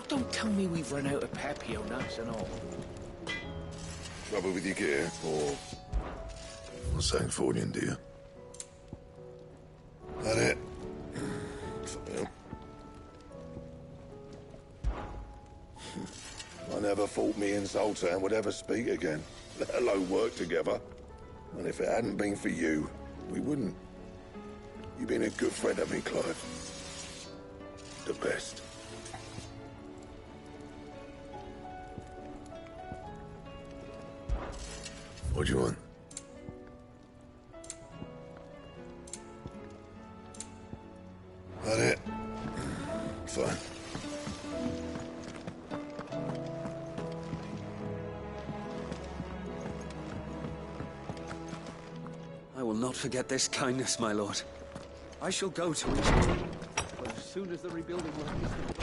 Don't tell me we've run out of Papio nuts and all. Trouble with your gear, or something Fordian, do you? That it? Well. I never thought me and Sultan would ever speak again, let alone work together. And if it hadn't been for you, we wouldn't. You've been a good friend of me, Clive. The best. What do you want? That it? Fine. I will not forget this kindness, my lord. I shall go to it. But as soon as the rebuilding work is complete.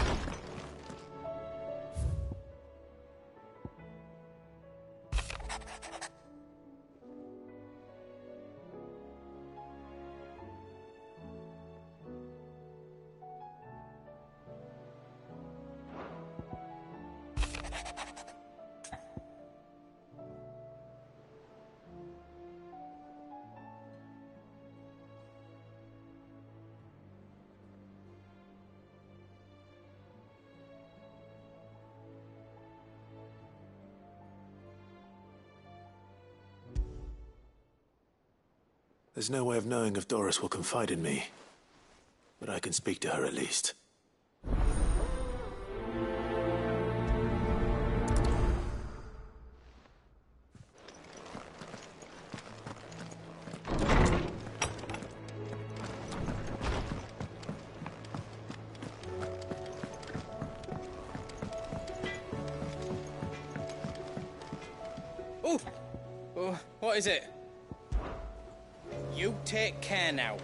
There's no way of knowing if Doris will confide in me, but I can speak to her at least. Oh, what is it? You take care now.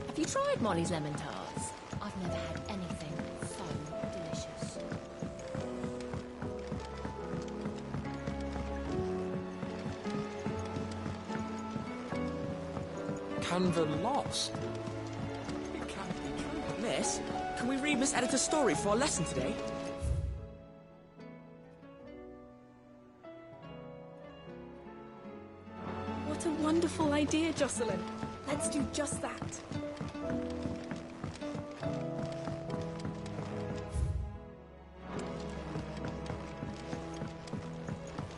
Have you tried Molly's lemon tarts? I've never had anything so delicious. Canva loss? It can't be true. Miss, can we read Miss Editor's story for our lesson today? What a wonderful idea, Jocelyn. Let's do just that.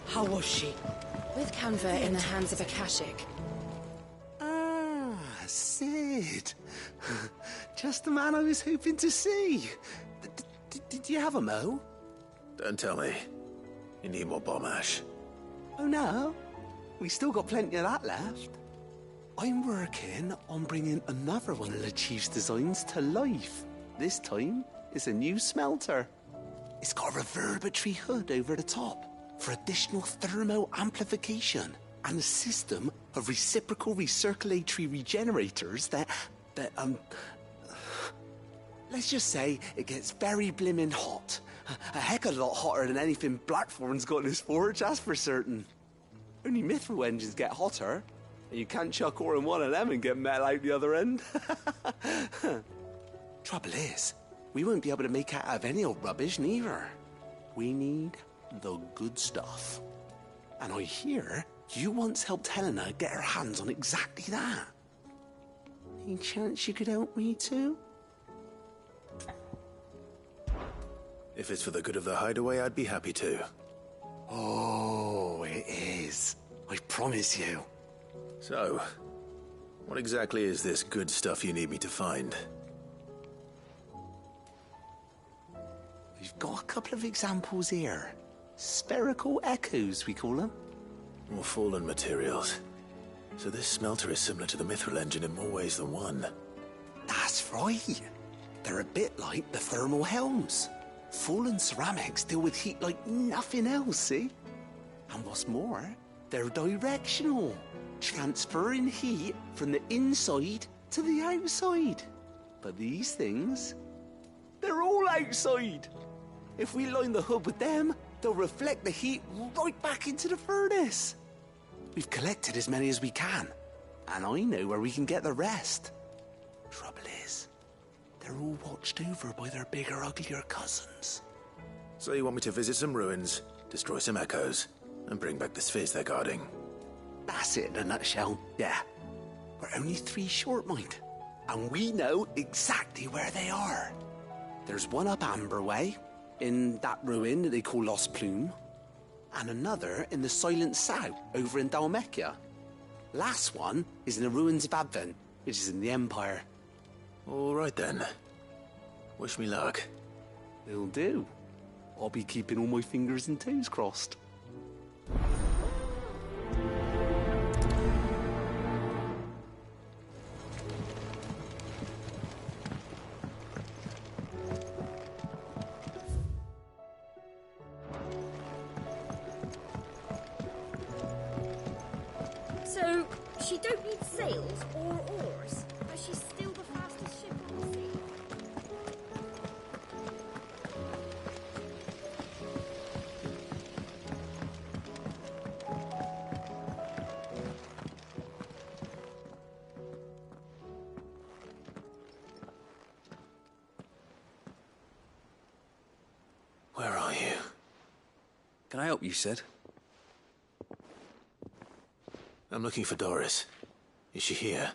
How was she? With Canva in the hands of Akashic. Sid. Just the man I was hoping to see. Did you have a mo? Don't tell me. You need more bomb ash. Oh no, we still got plenty of that left. I'm working on bringing another one of the Chief's designs to life. This time, it's a new smelter. It's got a reverberatory hood over the top for additional thermo amplification and a system of reciprocal recirculatory regenerators that let's just say it gets very blimmin' hot. A heck of a lot hotter than anything Blackthorn's got in his forge, that's for certain. Only mithril engines get hotter, and you can't chuck ore in one of them and get metal out the other end. Trouble is, we won't be able to make out of any old rubbish neither. We need the good stuff. And I hear you once helped Helena get her hands on exactly that. Any chance you could help me too? If it's for the good of the hideaway, I'd be happy to. Oh, it is. I promise you. So, what exactly is this good stuff you need me to find? We've got a couple of examples here. Spherical echoes, we call them. More fallen materials. So this smelter is similar to the mithril engine in more ways than one. That's right. They're a bit like the thermal helms. Fallen ceramics deal with heat like nothing else, see? And what's more, they're directional, transferring heat from the inside to the outside. But these things, they're all outside. If we line the hub with them, they'll reflect the heat right back into the furnace. We've collected as many as we can, and I know where we can get the rest. Trouble is, they're all watched over by their bigger, uglier cousins. So you want me to visit some ruins, destroy some echoes, and bring back the Ffxvi they're guarding? That's it in a nutshell, yeah. We're only 3 short, mind. And we know exactly where they are. There's one up Amber Way, in that ruin that they call Lost Plume, and another in the Silent South, over in Dalmekia. Last one is in the ruins of Advent, which is in the Empire. All right then. Wish me luck. Will do. I'll be keeping all my fingers and toes crossed. So, she don't need sails or oars, but she's still the fastest ship on the sea. Where are you? Can I help you, Sid? I'm looking for Doris. Is she here?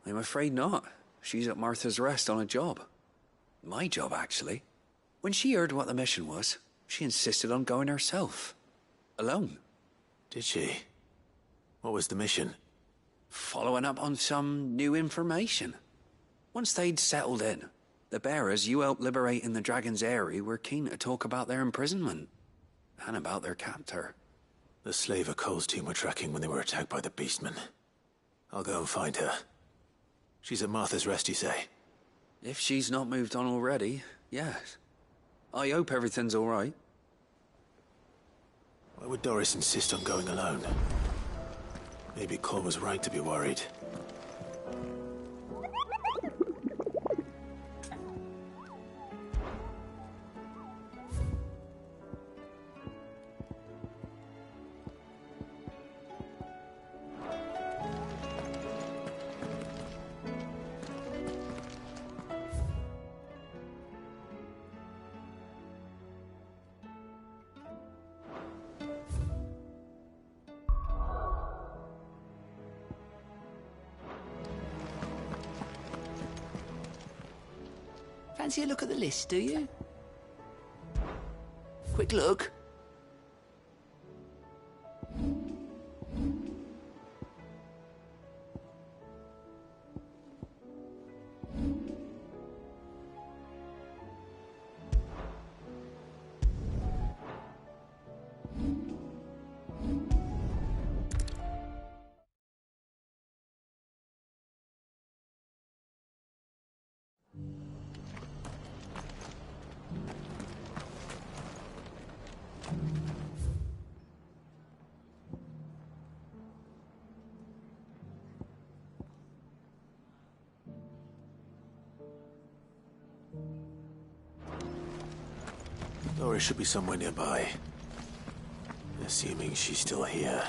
I'm afraid not. She's at Martha's Rest on a job. My job, actually. When she heard what the mission was, she insisted on going herself. Alone. Did she? What was the mission? Following up on some new information. Once they'd settled in, the bearers you helped liberate in the Dragon's Eyrie were keen to talk about their imprisonment. And about their captor. The slaver Cole's team were tracking when they were attacked by the Beastmen. I'll go and find her. She's at Martha's Rest, you say? If she's not moved on already, yes. I hope everything's all right. Why would Doris insist on going alone? Maybe Cole was right to be worried. Fancy a look at the list, do you? Quick look. Doris should be somewhere nearby. Assuming she's still here.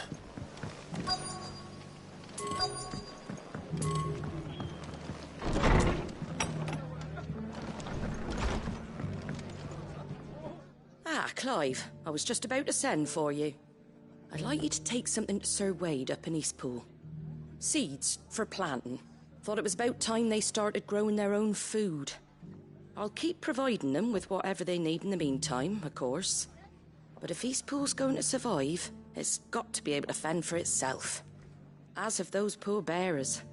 Ah, Clive, I was just about to send for you. I'd like you to take something to Sir Wade up in Eastpool. Seeds for planting. Thought it was about time they started growing their own food. I'll keep providing them with whatever they need in the meantime, of course. But if Eastpool's going to survive, it's got to be able to fend for itself. As have those poor bearers.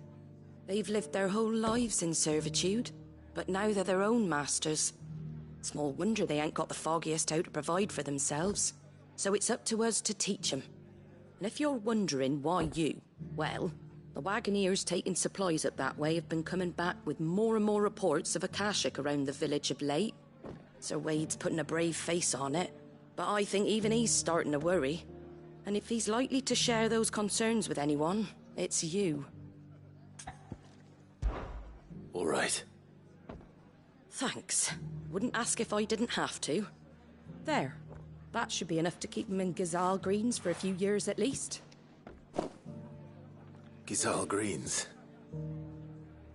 They've lived their whole lives in servitude, but now they're their own masters. Small wonder they ain't got the foggiest how to provide for themselves. So it's up to us to teach them. And if you're wondering why you, well, the Wagoneers taking supplies up that way have been coming back with more and more reports of Akashic around the village of late. Sir Wade's putting a brave face on it, but I think even he's starting to worry. And if he's likely to share those concerns with anyone, it's you. All right. Thanks. Wouldn't ask if I didn't have to. There. That should be enough to keep them in Gazal Greens for a few years at least. Gazal Greens.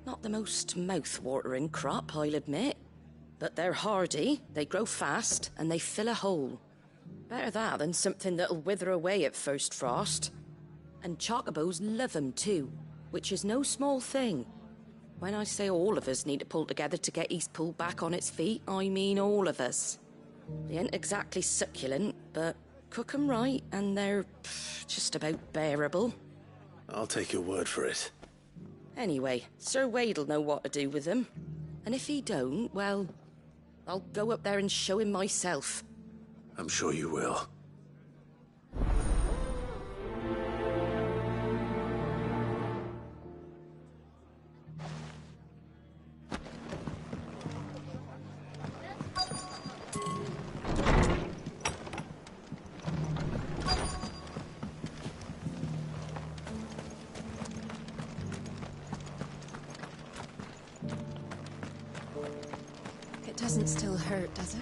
Not the most mouth-watering crop, I'll admit. But they're hardy, they grow fast, and they fill a hole. Better that than something that'll wither away at first frost. And chocobos love 'em too, which is no small thing. When I say all of us need to pull together to get Eastpool back on its feet, I mean all of us. They ain't exactly succulent, but cook 'em right, and they're just about bearable. I'll take your word for it. Anyway, Sir Wade'll know what to do with them. And if he don't, well, I'll go up there and show him myself. I'm sure you will. It doesn't still hurt, does it?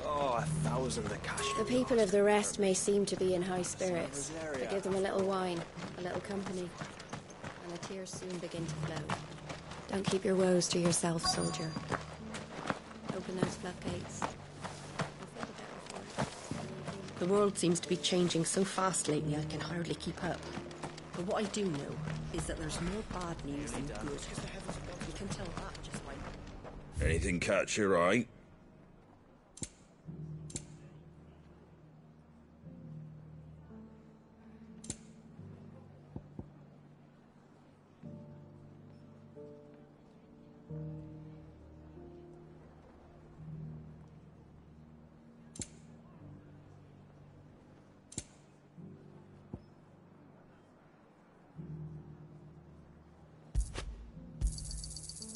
Oh, 1,000 the cash. The people of the rest may seem to be in high spirits, but give them a little wine, a little company, and the tears soon begin to flow. Don't keep your woes to yourself, soldier. Open those floodgates. The world seems to be changing so fast lately I can hardly keep up. But what I do know is that there's more bad news than good. You can tell that just by... Anything catch your eye?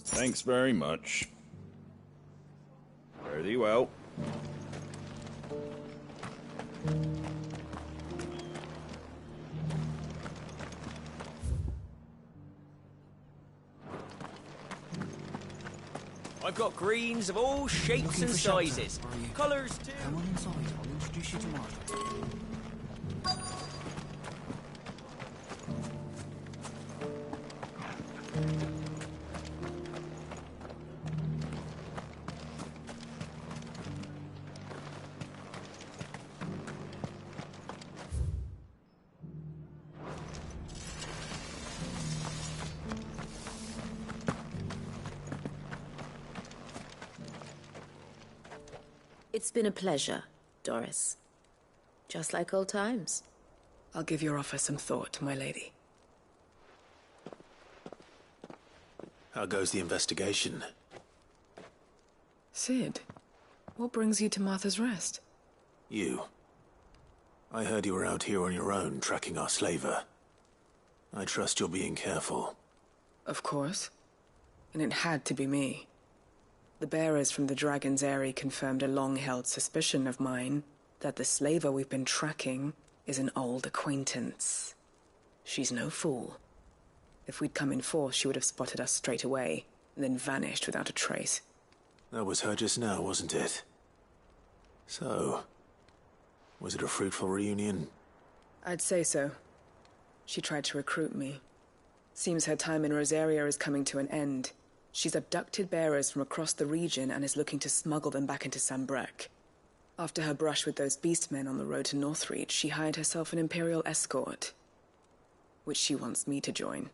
Thanks very much. Fare thee well. I've got greens of all shapes and sizes. Colours too. Come on inside, I'll introduce you to Martha. It's been a pleasure, Doris. Just like old times. I'll give your offer some thought, my lady. How goes the investigation? Sid, what brings you to Martha's Rest? You. I heard you were out here on your own, tracking our slaver. I trust you're being careful. Of course. And it had to be me. The bearers from the Dragon's Eyrie confirmed a long-held suspicion of mine that the slaver we've been tracking is an old acquaintance. She's no fool. If we'd come in force, she would have spotted us straight away, and then vanished without a trace. That was her just now, wasn't it? So, was it a fruitful reunion? I'd say so. She tried to recruit me. Seems her time in Rosaria is coming to an end. She's abducted bearers from across the region and is looking to smuggle them back into Sambrec. After her brush with those beastmen on the road to Northreach, she hired herself an Imperial escort, which she wants me to join.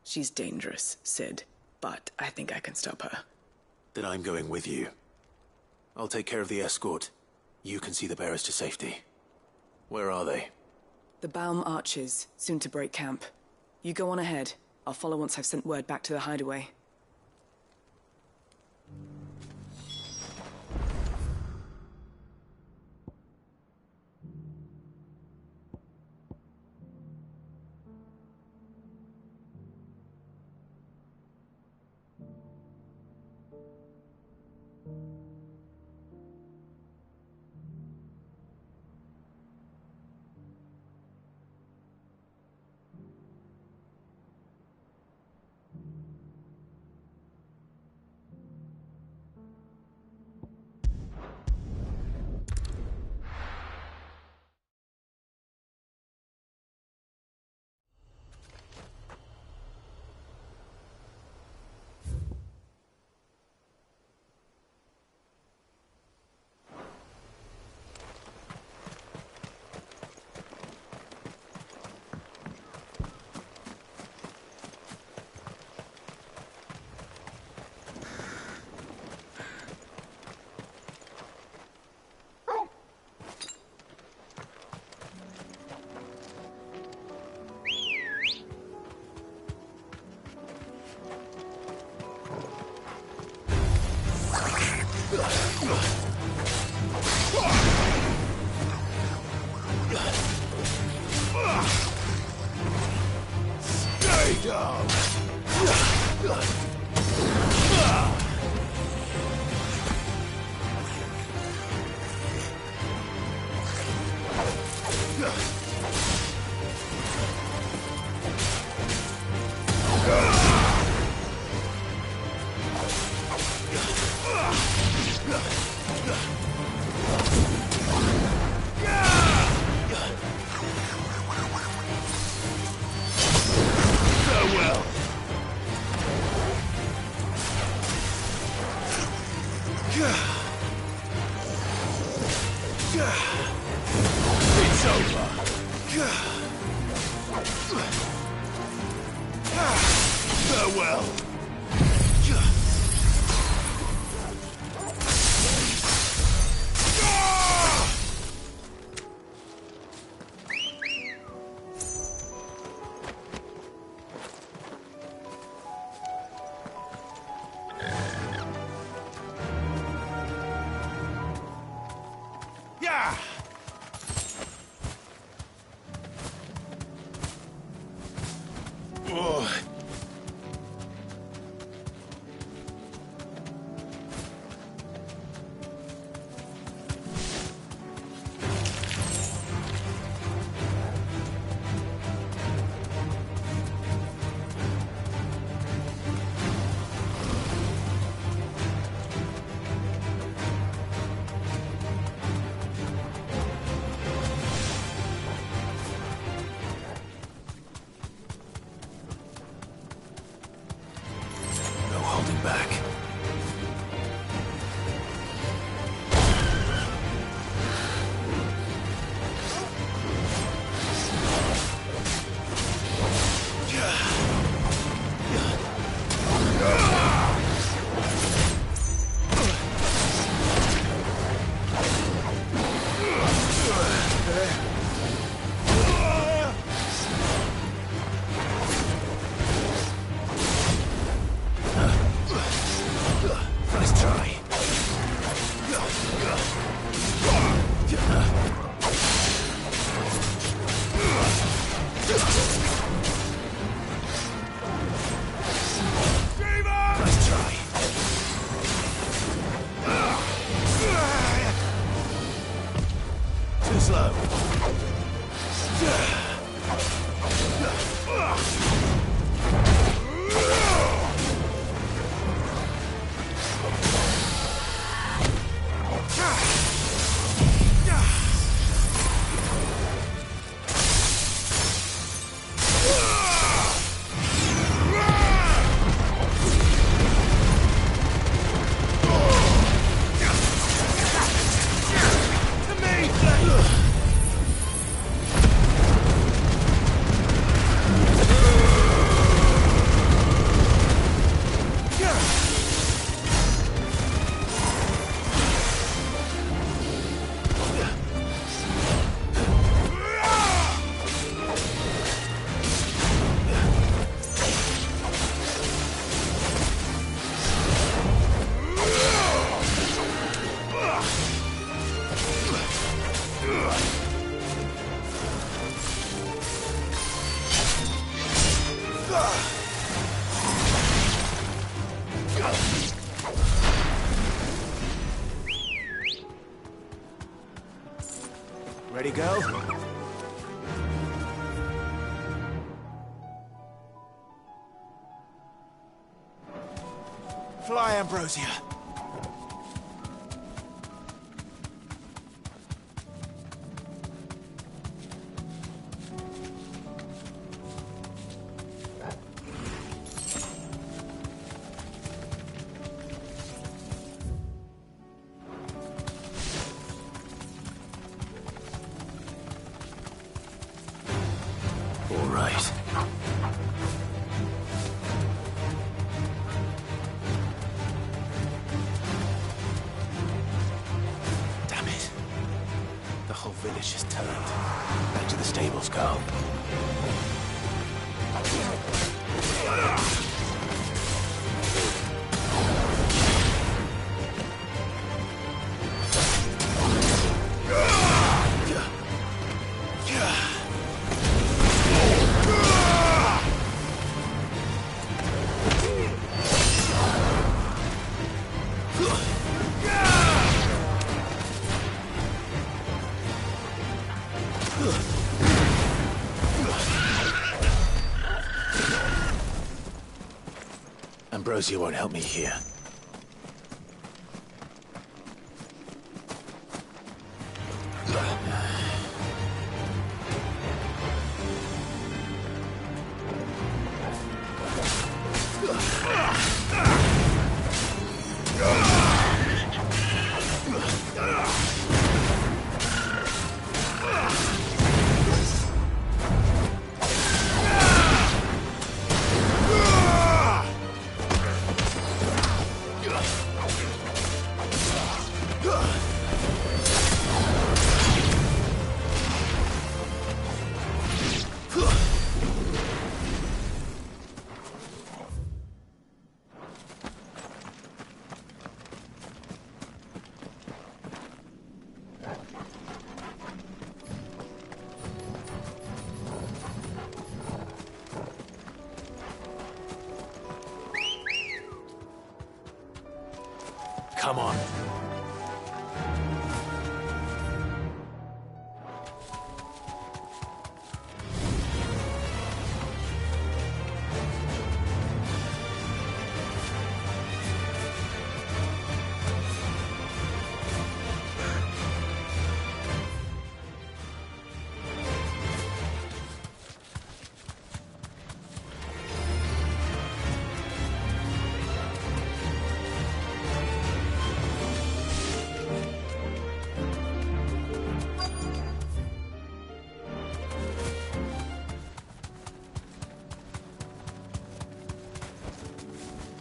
She's dangerous, Sid, but I think I can stop her. Then I'm going with you. I'll take care of the escort. You can see the bearers to safety. Where are they? The Baum Archers, soon to break camp. You go on ahead. I'll follow once I've sent word back to the hideaway. Stay down! It's over. Farewell. Yeah. Oh. No holding back. Nice try. Nice try. Too slow. Ready, go? Fly, Ambrosia. All right. Damn it. The whole village has turned. Back to the stables go. Ambrosia won't help me here. Come on.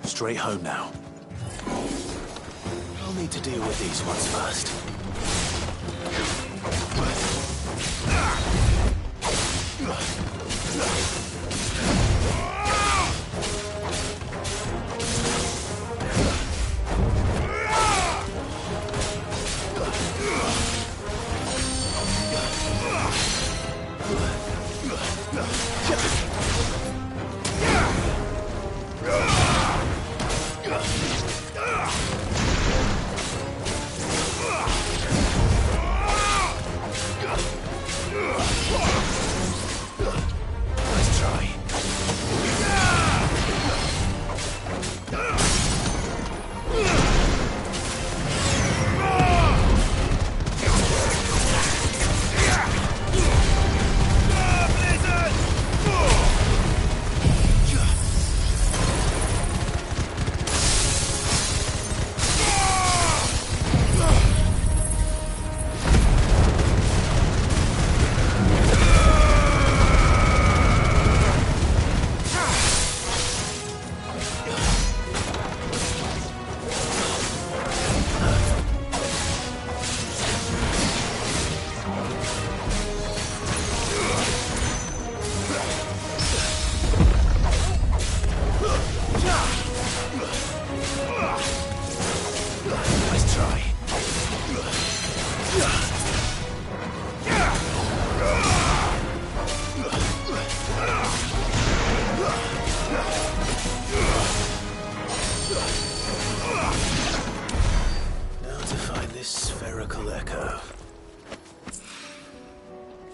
Straight home now. I'll need to deal with these ones first.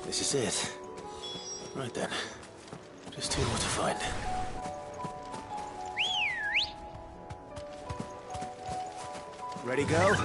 This is it. Right then. Just two more to find. Ready, go?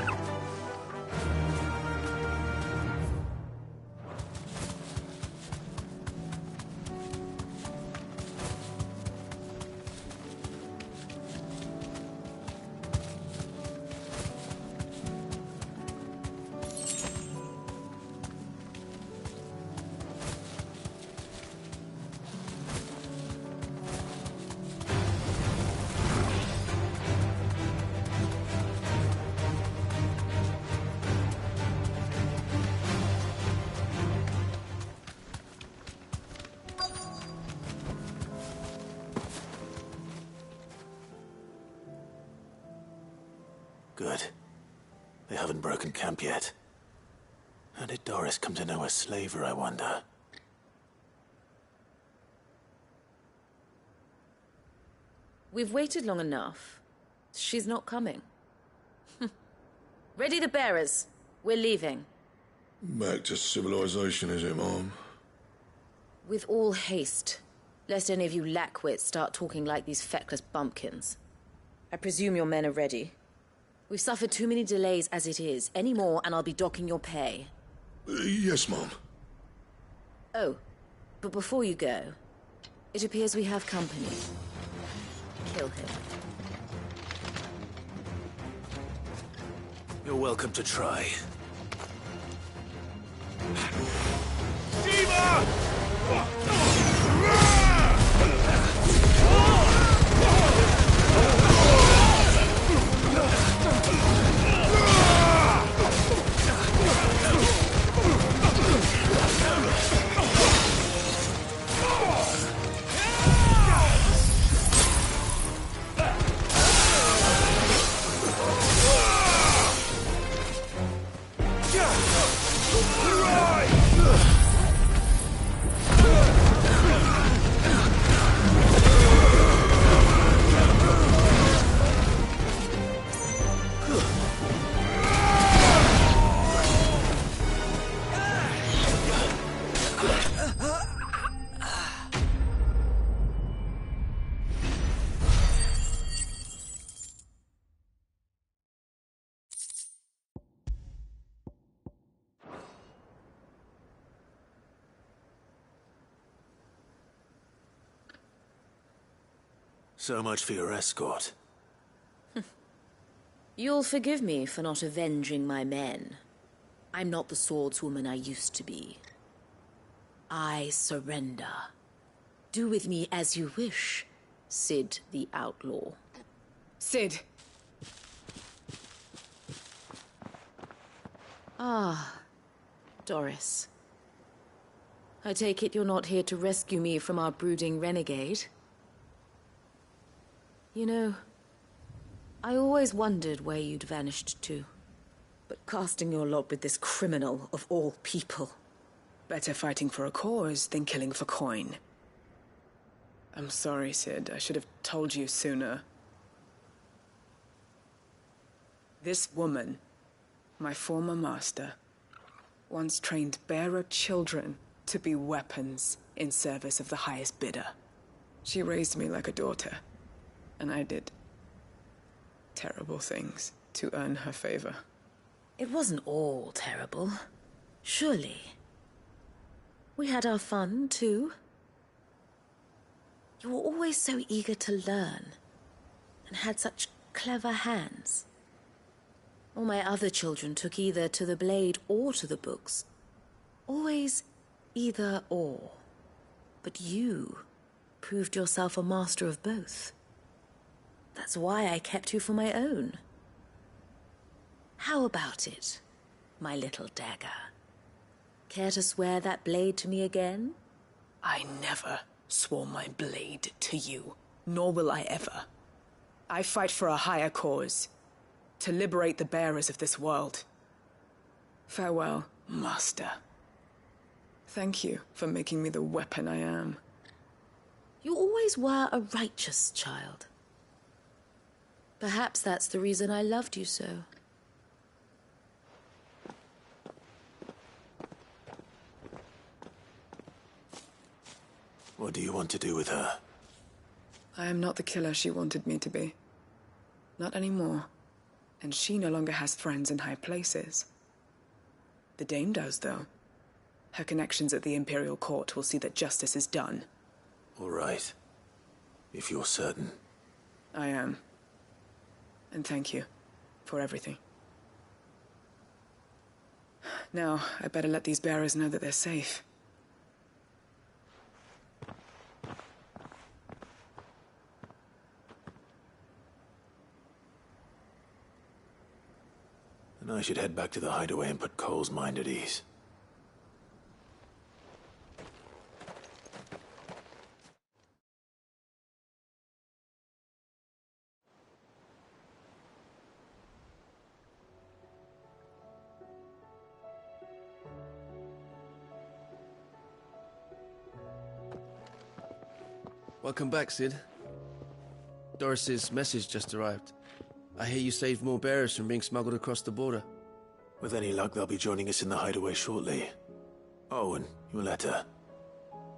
Good. They haven't broken camp yet. How did Doris come to know a slaver, I wonder? We've waited long enough. She's not coming. Ready the bearers. We're leaving. Back to civilization, is it, Mom? With all haste. Lest any of you lackwits start talking like these feckless bumpkins. I presume your men are ready. We've suffered too many delays as it is. Any more, and I'll be docking your pay. Yes, Mom. Oh, but before you go, it appears we have company. Kill him. You're welcome to try. So much for your escort. You'll forgive me for not avenging my men. I'm not the swordswoman I used to be. I surrender. Do with me as you wish, Sid the Outlaw. Sid! Ah, Doris. I take it you're not here to rescue me from our brooding renegade? You know, I always wondered where you'd vanished to. But casting your lot with this criminal of all people... Better fighting for a cause than killing for coin. I'm sorry, Sid. I should have told you sooner. This woman, my former master, once trained bearer children to be weapons in service of the highest bidder. She raised me like a daughter, and I did terrible things to earn her favor. It wasn't all terrible, surely. We had our fun, too. You were always so eager to learn, and had such clever hands. All my other children took either to the blade or to the books. Always either or. But you proved yourself a master of both. That's why I kept you for my own. How about it, my little dagger? Care to swear that blade to me again? I never swore my blade to you, nor will I ever. I fight for a higher cause, to liberate the bearers of this world. Farewell, Master. Thank you for making me the weapon I am. You always were a righteous child. Perhaps that's the reason I loved you so. What do you want to do with her? I am not the killer she wanted me to be. Not anymore. And she no longer has friends in high places. The Dame does, though. Her connections at the Imperial Court will see that justice is done. All right. If you're certain. I am. And thank you for everything. Now, I better let these bearers know that they're safe. And I should head back to the hideaway and put Cole's mind at ease. Welcome back, Sid. Doris's message just arrived. I hear you saved more bearers from being smuggled across the border. With any luck, they'll be joining us in the hideaway shortly. Oh, and your letter.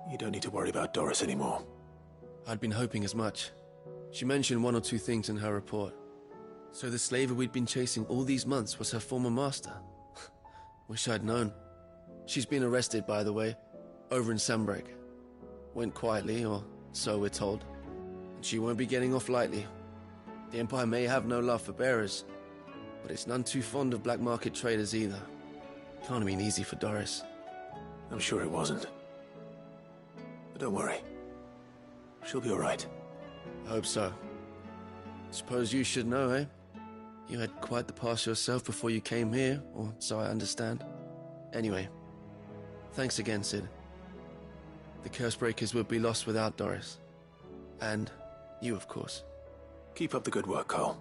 You don't need to worry about Doris anymore. I'd been hoping as much. She mentioned one or two things in her report. So the slaver we'd been chasing all these months was her former master. Wish I'd known. She's been arrested, by the way, over in Sunbreak. Went quietly, or so we're told. And she won't be getting off lightly. The Empire may have no love for bearers, but it's none too fond of black market traders either. Can't have been easy for Doris. I'm sure it wasn't. But don't worry. She'll be all right. I hope so. Suppose you should know, eh? You had quite the past yourself before you came here, or so I understand. Anyway, thanks again, Sid. The Cursebreakers would be lost without Doris. And you, of course. Keep up the good work, Cole.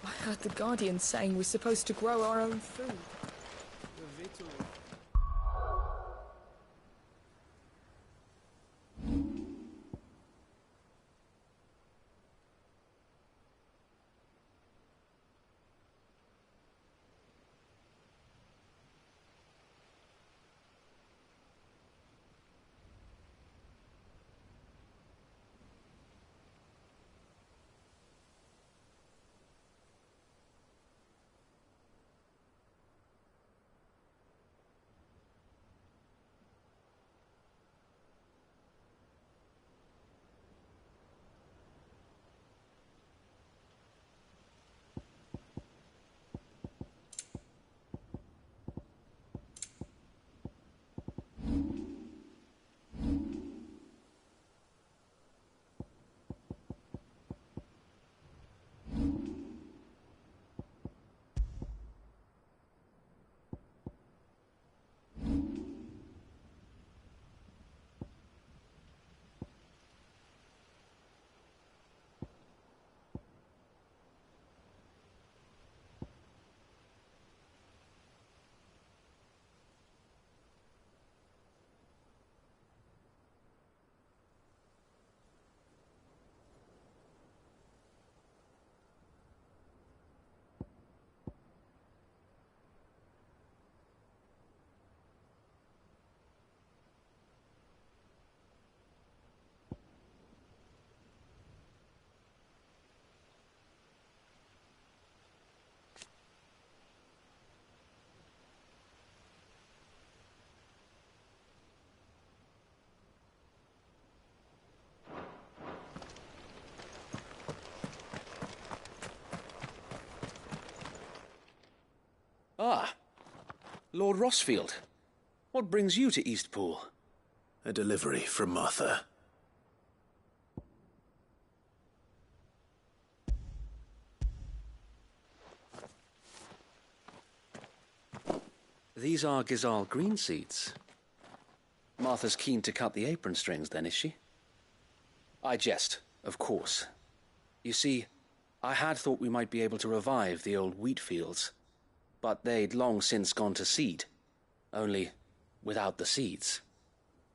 I heard the Guardian saying we're supposed to grow our own food. Ah, Lord Rossfield. What brings you to Eastpool? A delivery from Martha. These are Gizal green seeds. Martha's keen to cut the apron strings, then, is she? I jest, of course. You see, I had thought we might be able to revive the old wheat fields, but they'd long since gone to seed, only without the seeds.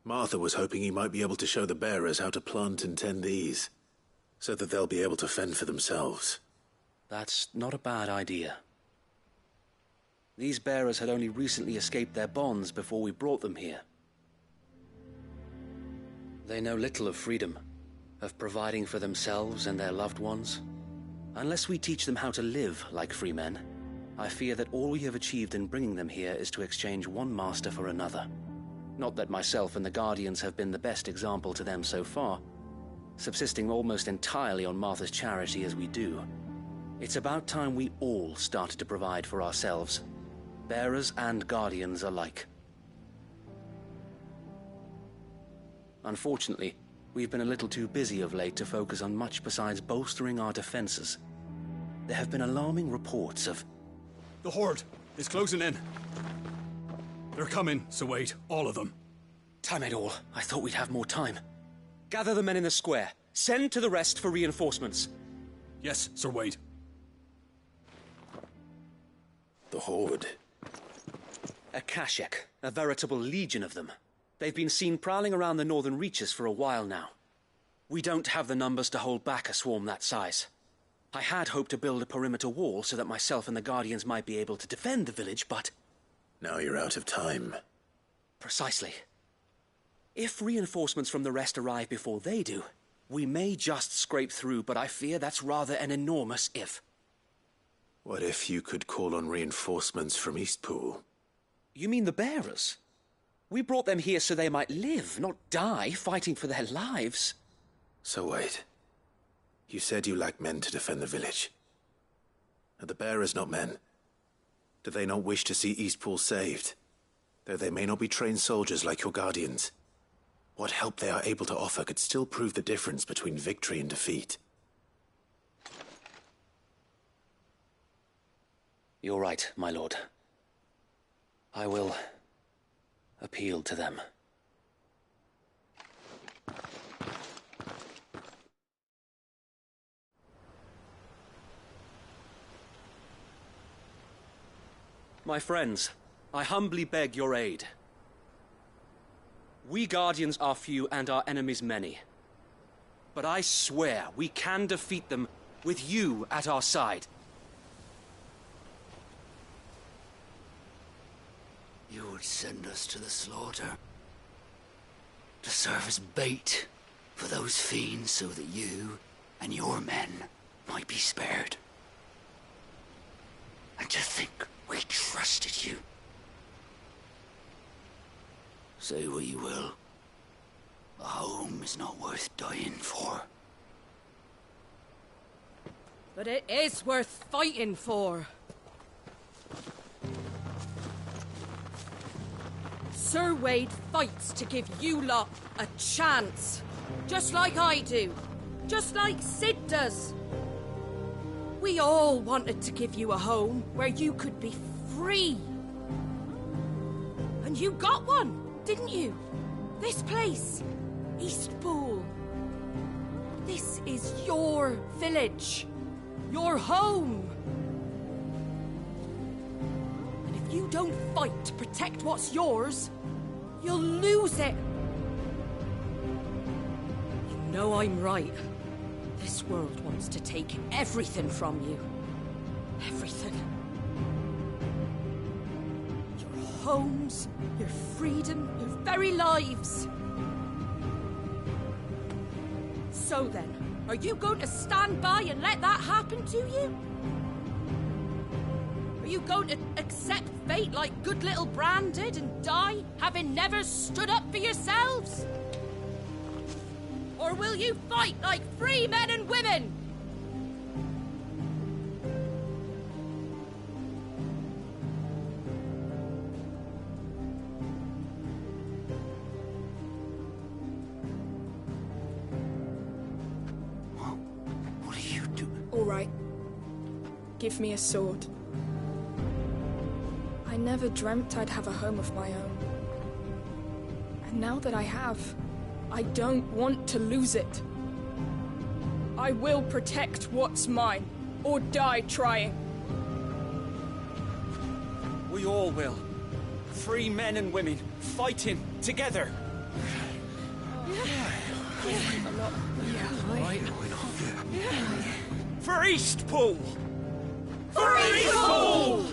Martha was hoping he might be able to show the bearers how to plant and tend these, so that they'll be able to fend for themselves. That's not a bad idea. These bearers had only recently escaped their bonds before we brought them here. They know little of freedom, of providing for themselves and their loved ones. Unless we teach them how to live like free men, I fear that all we have achieved in bringing them here is to exchange one master for another. Not that myself and the Guardians have been the best example to them so far, subsisting almost entirely on Martha's charity as we do, it's about time we all started to provide for ourselves, bearers and guardians alike. Unfortunately, we've been a little too busy of late to focus on much besides bolstering our defenses. There have been alarming reports of... The Horde is closing in. They're coming, so wait, all of them. Damn it all, I thought we'd have more time. Gather the men in the square. Send to the rest for reinforcements. Yes, Sir Wade. The Horde. A Kashek, a veritable legion of them. They've been seen prowling around the northern reaches for a while now. We don't have the numbers to hold back a swarm that size. I had hoped to build a perimeter wall so that myself and the Guardians might be able to defend the village, but... Now you're out of time. Precisely. If reinforcements from the rest arrive before they do, we may just scrape through, but I fear that's rather an enormous if. What if you could call on reinforcements from Eastpool? You mean the bearers? We brought them here so they might live, not die, fighting for their lives. So wait. You said you lack men to defend the village. Are the bearers not men? Do they not wish to see Eastpool saved? Though they may not be trained soldiers like your guardians. What help they are able to offer could still prove the difference between victory and defeat. You're right, my lord. I will appeal to them. My friends, I humbly beg your aid. We Guardians are few and our enemies many. But I swear we can defeat them with you at our side. You would send us to the slaughter, to serve as bait for those fiends so that you and your men might be spared. And to think we trusted you. Say what you will, a home is not worth dying for. But it is worth fighting for. Sir Wade fights to give you lot a chance. Just like I do. Just like Sid does. We all wanted to give you a home where you could be free. And you got one, didn't you? This place, Eastpool. This is your village. Your home. And if you don't fight to protect what's yours, you'll lose it. You know I'm right. This world wants to take everything from you. Everything. Your homes, your freedom, your very lives. So then, are you going to stand by and let that happen to you? Are you going to accept fate like good little Bran did and die, having never stood up for yourselves? Or will you fight like free men and women? What are you doing? All right. Give me a sword. I never dreamt I'd have a home of my own. And now that I have, I don't want to lose it. I will protect what's mine, or die trying. We all will. Free men and women, fighting together. For Eastpool! For Eastpool!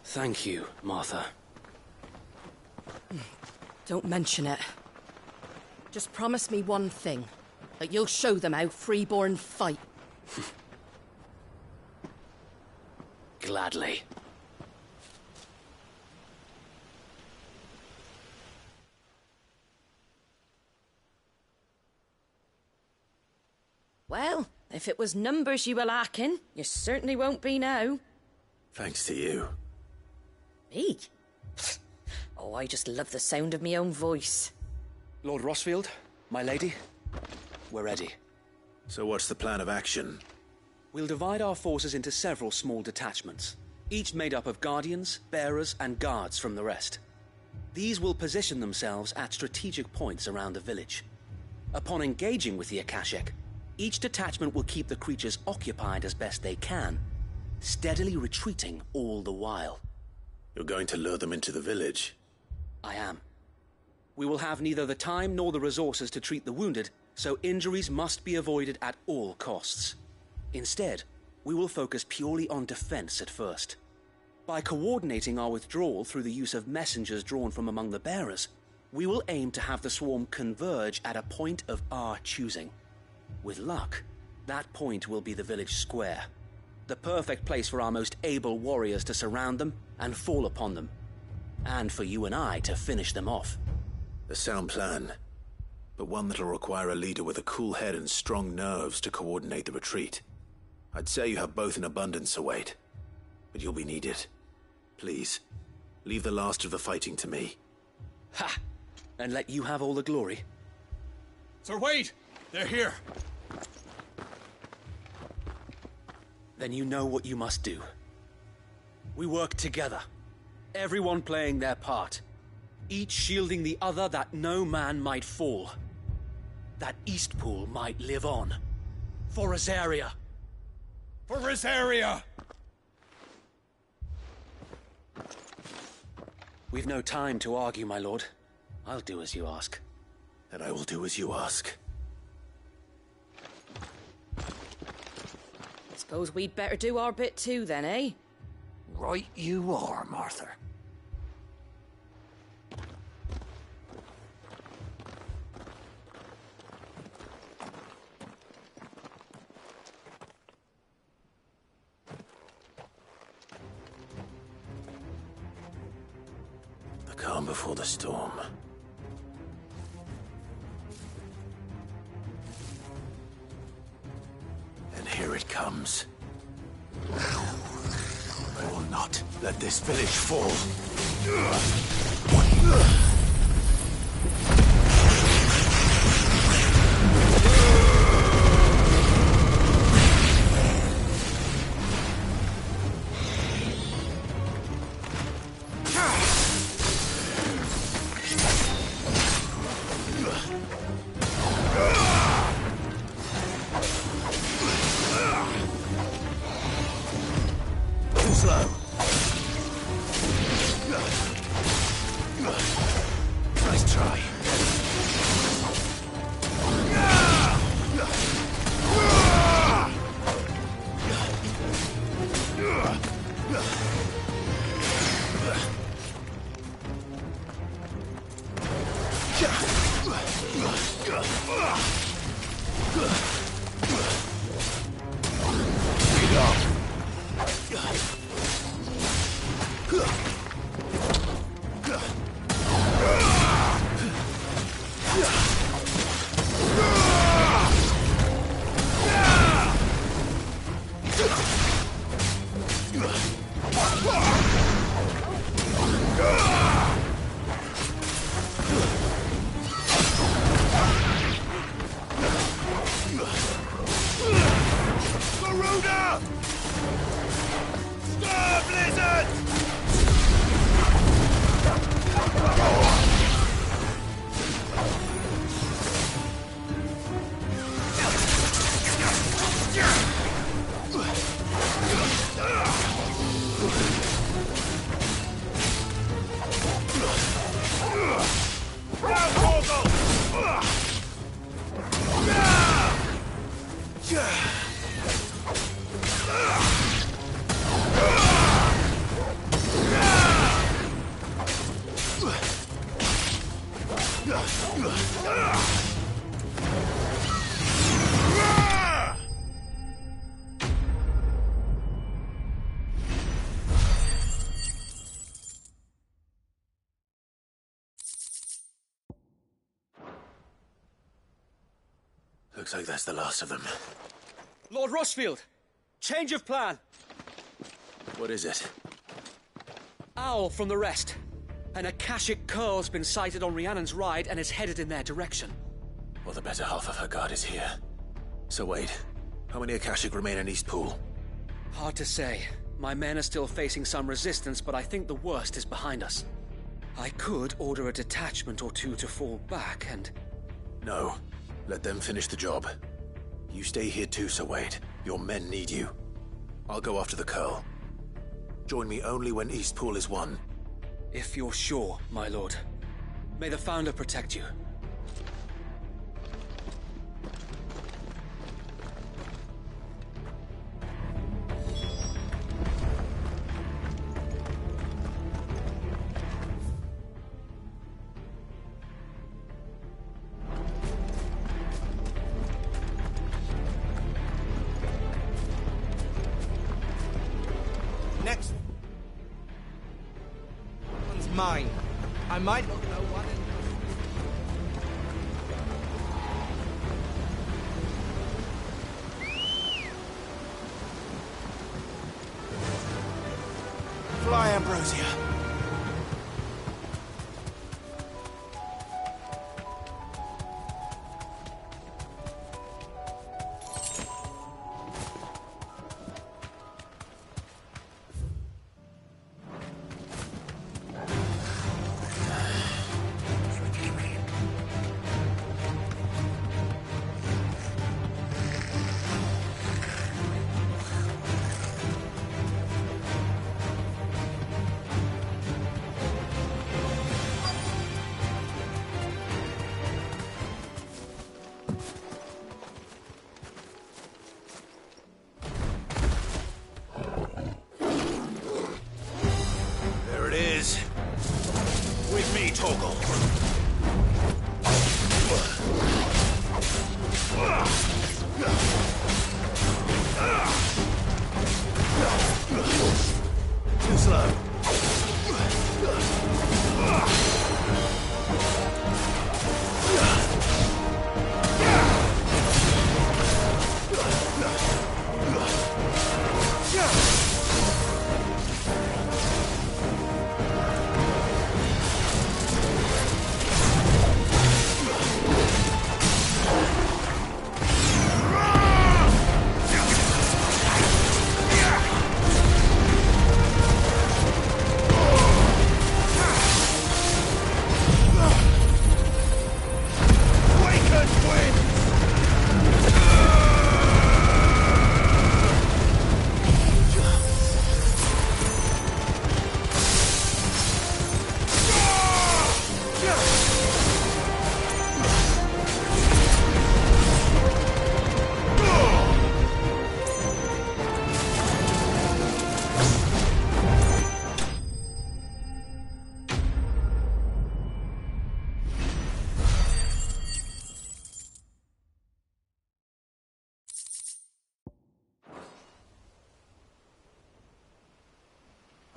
Thank you, Martha. Don't mention it. Just promise me one thing. That you'll show them how freeborn fight. Gladly. Well, if it was numbers you were lacking, you certainly won't be now. Thanks to you. Me? Oh, I just love the sound of my own voice. Lord Rossfield, my lady, we're ready. So what's the plan of action? We'll divide our forces into several small detachments, each made up of guardians, bearers, and guards from the rest. These will position themselves at strategic points around the village. Upon engaging with the Akashic, each detachment will keep the creatures occupied as best they can, steadily retreating all the while. You're going to lure them into the village? I am. We will have neither the time nor the resources to treat the wounded, so injuries must be avoided at all costs. Instead, we will focus purely on defense at first. By coordinating our withdrawal through the use of messengers drawn from among the bearers, we will aim to have the swarm converge at a point of our choosing. With luck, that point will be the village square, the perfect place for our most able warriors to surround them and fall upon them, and for you and I to finish them off. A sound plan, but one that'll require a leader with a cool head and strong nerves to coordinate the retreat. I'd say you have both in abundance, Await, but you'll be needed. Please, leave the last of the fighting to me. Ha! And let you have all the glory. Sir Wade! They're here! Then you know what you must do. We work together, everyone playing their part, each shielding the other that no man might fall, that Eastpool might live on. For Rosaria! For Rosaria! We've no time to argue, my lord. I'll do as you ask. And I will do as you ask. Suppose we'd better do our bit too, then, eh? Right you are, Martha. The calm before the storm. And here it comes. I will not let this village fall. Nice try. Looks like that's the last of them. Lord Rosfield! Change of plan! What is it? Owl from the rest. An Akashic curl's been sighted on Rhiannon's ride and is headed in their direction. Well, the better half of her guard is here. So wait, how many Akashic remain in Eastpool? Hard to say. My men are still facing some resistance, but I think the worst is behind us. I could order a detachment or two to fall back and... No. Let them finish the job. You stay here too, Sir Wade. Your men need you. I'll go after the Curl. Join me only when Eastpool is won. If you're sure, my lord. May the Founder protect you. Next one's mine. I might not know one. Fly, Ambrosia. With me, Torgal. Too slow.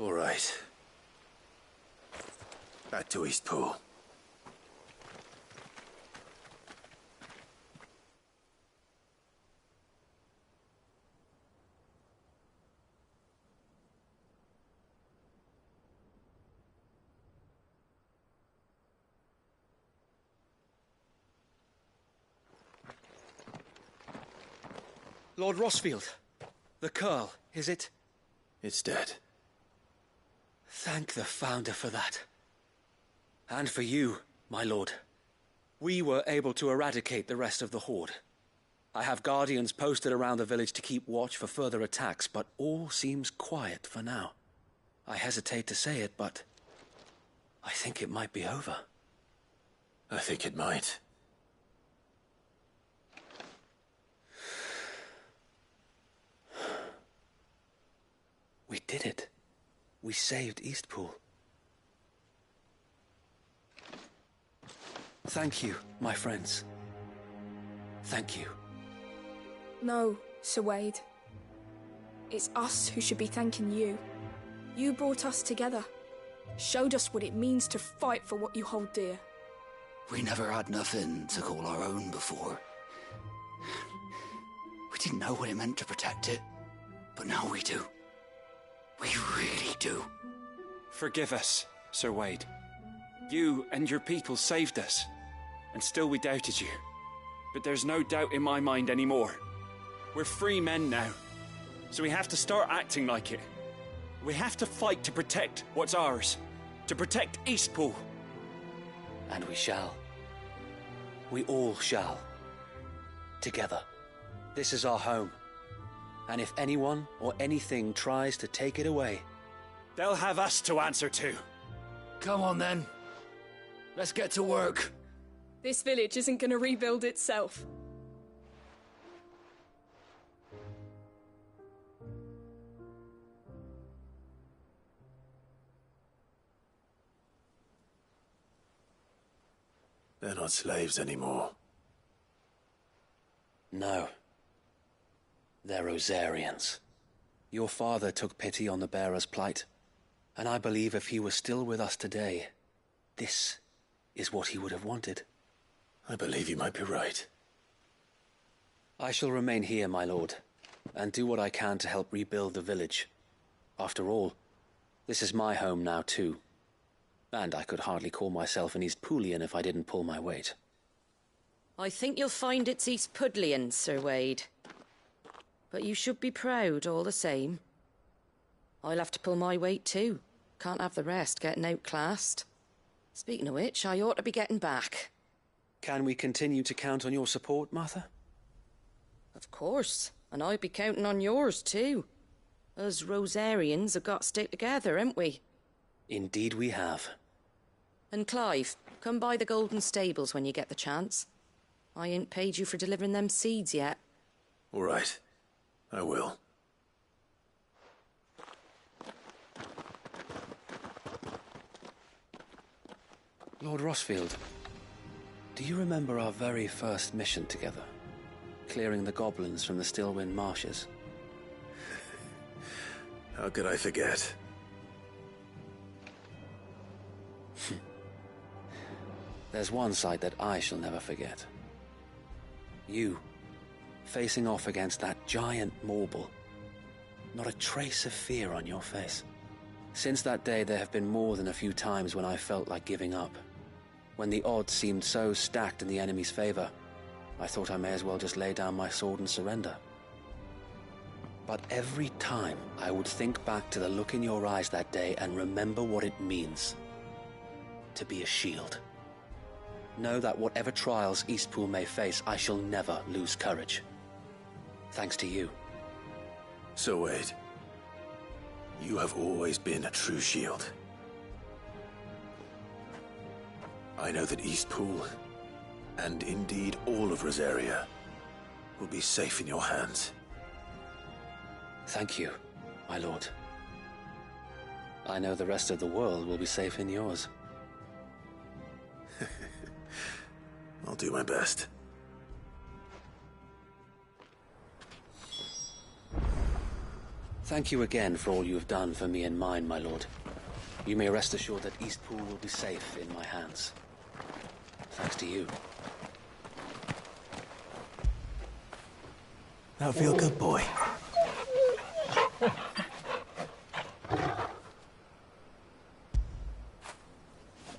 All right. Back to Eastpool. Lord Rosfield, the Curl, is it? It's dead. Thank the Founder for that. And for you, my lord. We were able to eradicate the rest of the Horde. I have guardians posted around the village to keep watch for further attacks, but all seems quiet for now. I hesitate to say it, but I think it might be over. I think it might. We did it. We saved Eastpool. Thank you, my friends. Thank you. No, Sir Wade. It's us who should be thanking you. You brought us together. Showed us what it means to fight for what you hold dear. We never had nothing to call our own before. We didn't know what it meant to protect it, but now we do. We really do. Forgive us, Sir Wade. You and your people saved us, and still we doubted you. But there's no doubt in my mind anymore. We're free men now, so we have to start acting like it. We have to fight to protect what's ours, to protect Eastpool. And we shall. We all shall. Together. This is our home. And if anyone or anything tries to take it away, they'll have us to answer to. Come on then. Let's get to work. This village isn't gonna rebuild itself. They're not slaves anymore. No. They're Rosarians. Your father took pity on the bearer's plight, and I believe if he was still with us today, this is what he would have wanted. I believe you might be right. I shall remain here, my lord, and do what I can to help rebuild the village. After all, this is my home now too, and I could hardly call myself an Eastpoolian if I didn't pull my weight. I think you'll find it's Eastpudlian, Sir Wade. But you should be proud all the same. I'll have to pull my weight too. Can't have the rest getting outclassed. Speaking of which, I ought to be getting back. Can we continue to count on your support, Martha? Of course, and I'll be counting on yours too. Us Rosarians have got to stick together, haven't we? Indeed we have. And Clive, come by the Golden Stables when you get the chance. I ain't paid you for delivering them seeds yet. All right. I will. Lord Rossfield, do you remember our very first mission together? Clearing the goblins from the Stillwind marshes? How could I forget? There's one sight that I shall never forget. You, facing off against that giant Morble. Not a trace of fear on your face. Since that day, there have been more than a few times when I felt like giving up. When the odds seemed so stacked in the enemy's favor, I thought I may as well just lay down my sword and surrender. But every time, I would think back to the look in your eyes that day and remember what it means to be a shield. Know that whatever trials Eastpool may face, I shall never lose courage. Thanks to you. So Wade, you have always been a true shield. I know that Eastpool, and indeed all of Rosaria, will be safe in your hands. Thank you, my lord. I know the rest of the world will be safe in yours. I'll do my best. Thank you again for all you have done for me and mine, my lord. You may rest assured that Eastpool will be safe in my hands. Thanks to you. That'll feel good, boy.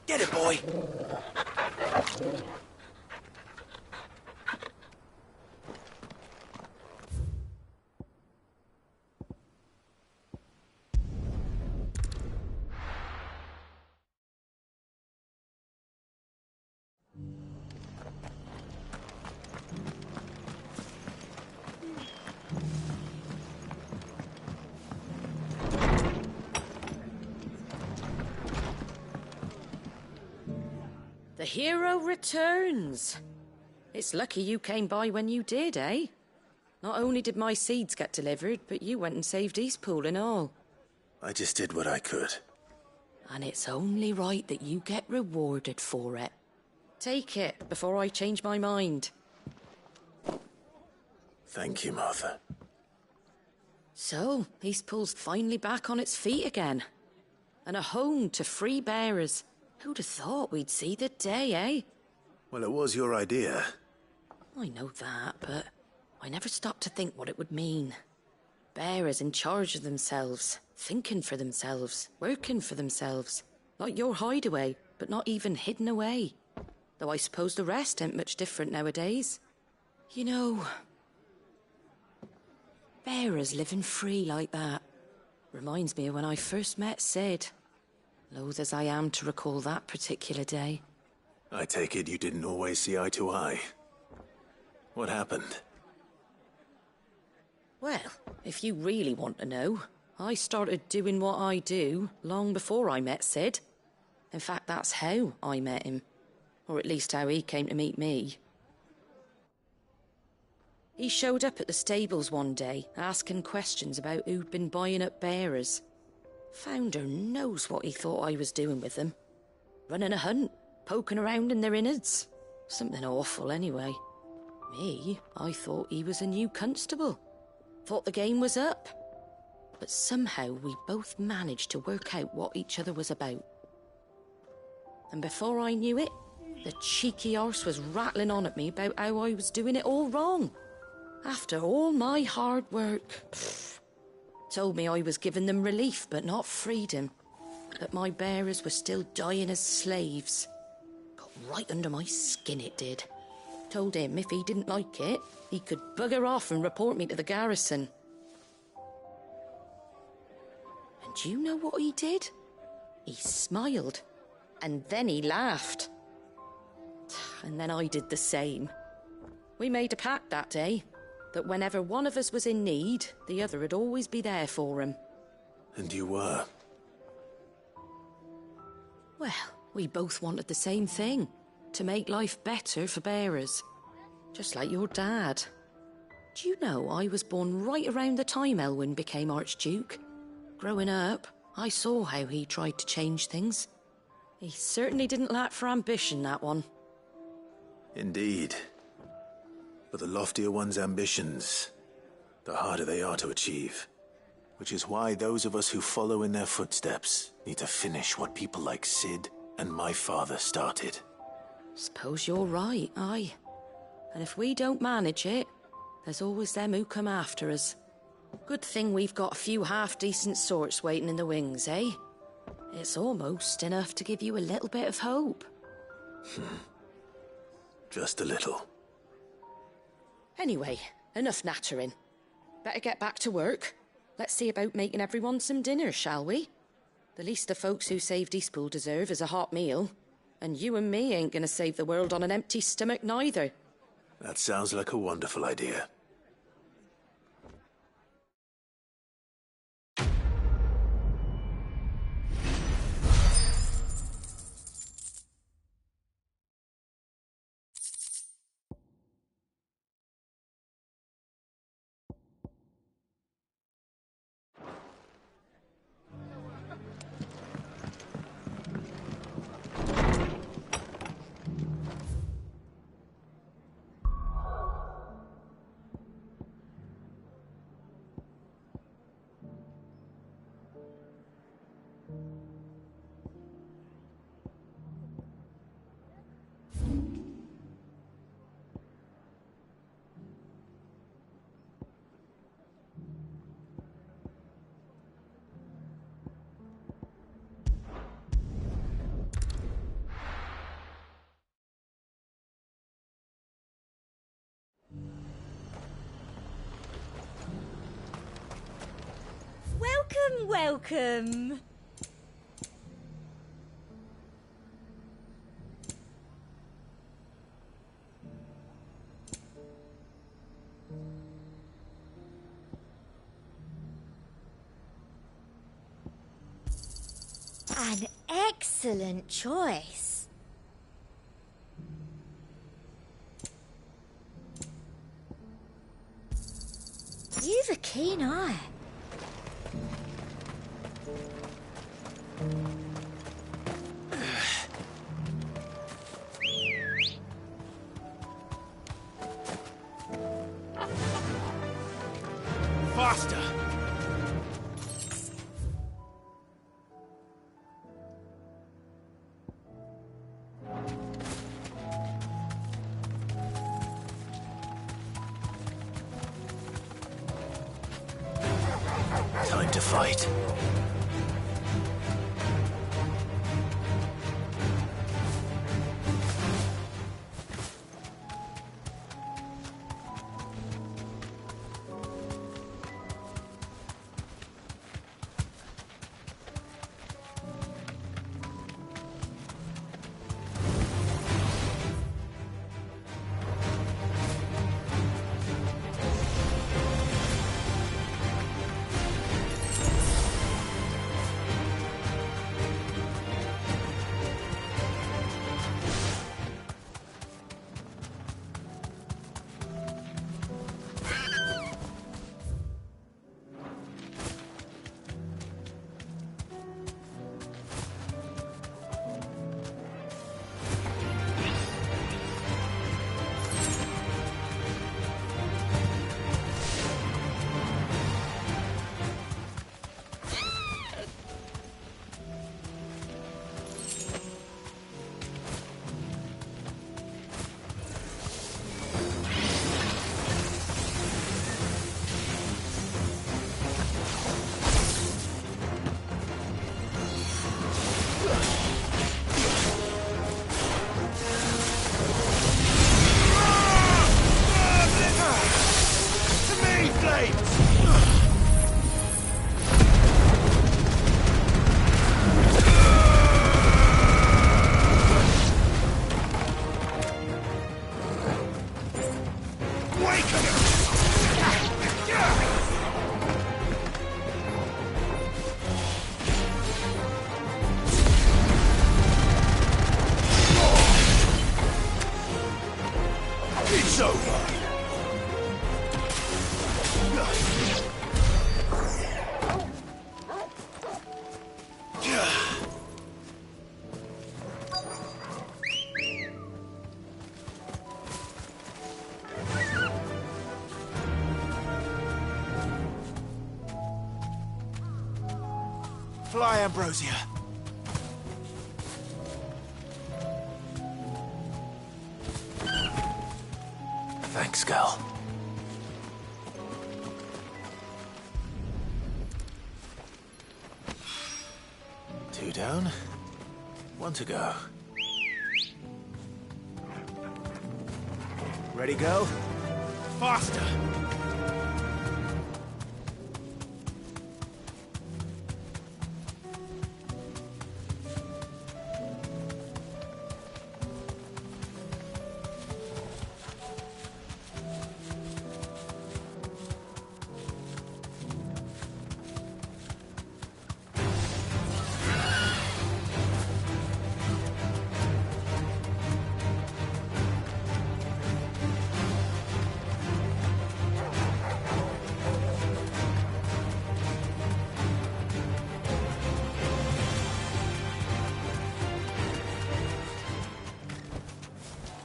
Get it, boy! The hero returns. It's lucky you came by when you did, eh? Not only did my seeds get delivered, but you went and saved Eastpool and all. I just did what I could. And it's only right that you get rewarded for it. Take it before I change my mind. Thank you, Martha. So, Eastpool's finally back on its feet again. And a home to free bearers. Who'd have thought we'd see the day, eh? Well, it was your idea. I know that, but I never stopped to think what it would mean. Bearers in charge of themselves, thinking for themselves, working for themselves. Like your hideaway, but not even hidden away. Though I suppose the rest ain't much different nowadays. You know, bearers living free like that reminds me of when I first met Sid. Loath as I am to recall that particular day. I take it you didn't always see eye to eye. What happened? Well, if you really want to know, I started doing what I do long before I met Sid. In fact, that's how I met him. Or at least how he came to meet me. He showed up at the stables one day, asking questions about who'd been buying up bearers. Founder knows what he thought I was doing with them. Running a hunt, poking around in their innards. Something awful anyway. Me, I thought he was a new constable. Thought the game was up. But somehow we both managed to work out what each other was about. And before I knew it, the cheeky arse was rattling on at me about how I was doing it all wrong. After all my hard work. Told me I was giving them relief, but not freedom. That my bearers were still dying as slaves. Got right under my skin, it did. Told him if he didn't like it, he could bugger off and report me to the garrison. And do you know what he did? He smiled. And then he laughed. And then I did the same. We made a pact that day, that whenever one of us was in need, the other would always be there for him. And you were? Well, we both wanted the same thing. To make life better for bearers. Just like your dad. Do you know I was born right around the time Elwyn became Archduke? Growing up, I saw how he tried to change things. He certainly didn't lack for ambition, that one. Indeed. But the loftier one's ambitions, the harder they are to achieve. Which is why those of us who follow in their footsteps need to finish what people like Sid and my father started. Suppose you're right, aye. And if we don't manage it, there's always them who come after us. Good thing we've got a few half-decent sorts waiting in the wings, eh? It's almost enough to give you a little bit of hope. Just a little. Anyway, enough nattering. Better get back to work. Let's see about making everyone some dinner, shall we? The least the folks who saved Eastpool deserve is a hot meal. And you and me ain't gonna save the world on an empty stomach neither. That sounds like a wonderful idea. Welcome, welcome. An excellent choice. You've a keen eye. Faster! to fight. Fly, Ambrosia. Thanks, Gal. Two down, one to go. Ready, go? Faster!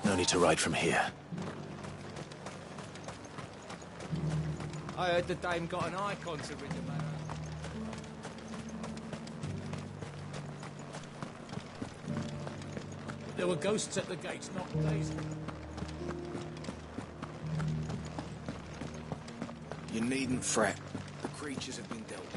No need to ride from here. I heard the dame got an icon to rid the man out. There were ghosts at the gates not days ago. You needn't fret. The creatures have been dealt with.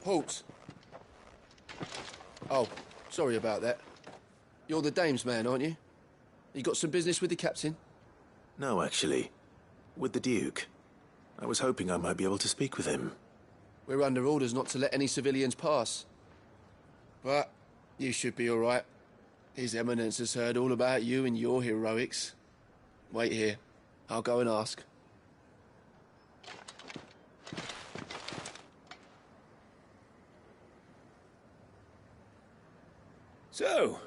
Halt! Oh, sorry about that. You're the dame's man, aren't you? You got some business with the captain? No, actually. With the Duke. I was hoping I might be able to speak with him. We're under orders not to let any civilians pass. But you should be all right. His Eminence has heard all about you and your heroics. Wait here. I'll go and ask. So,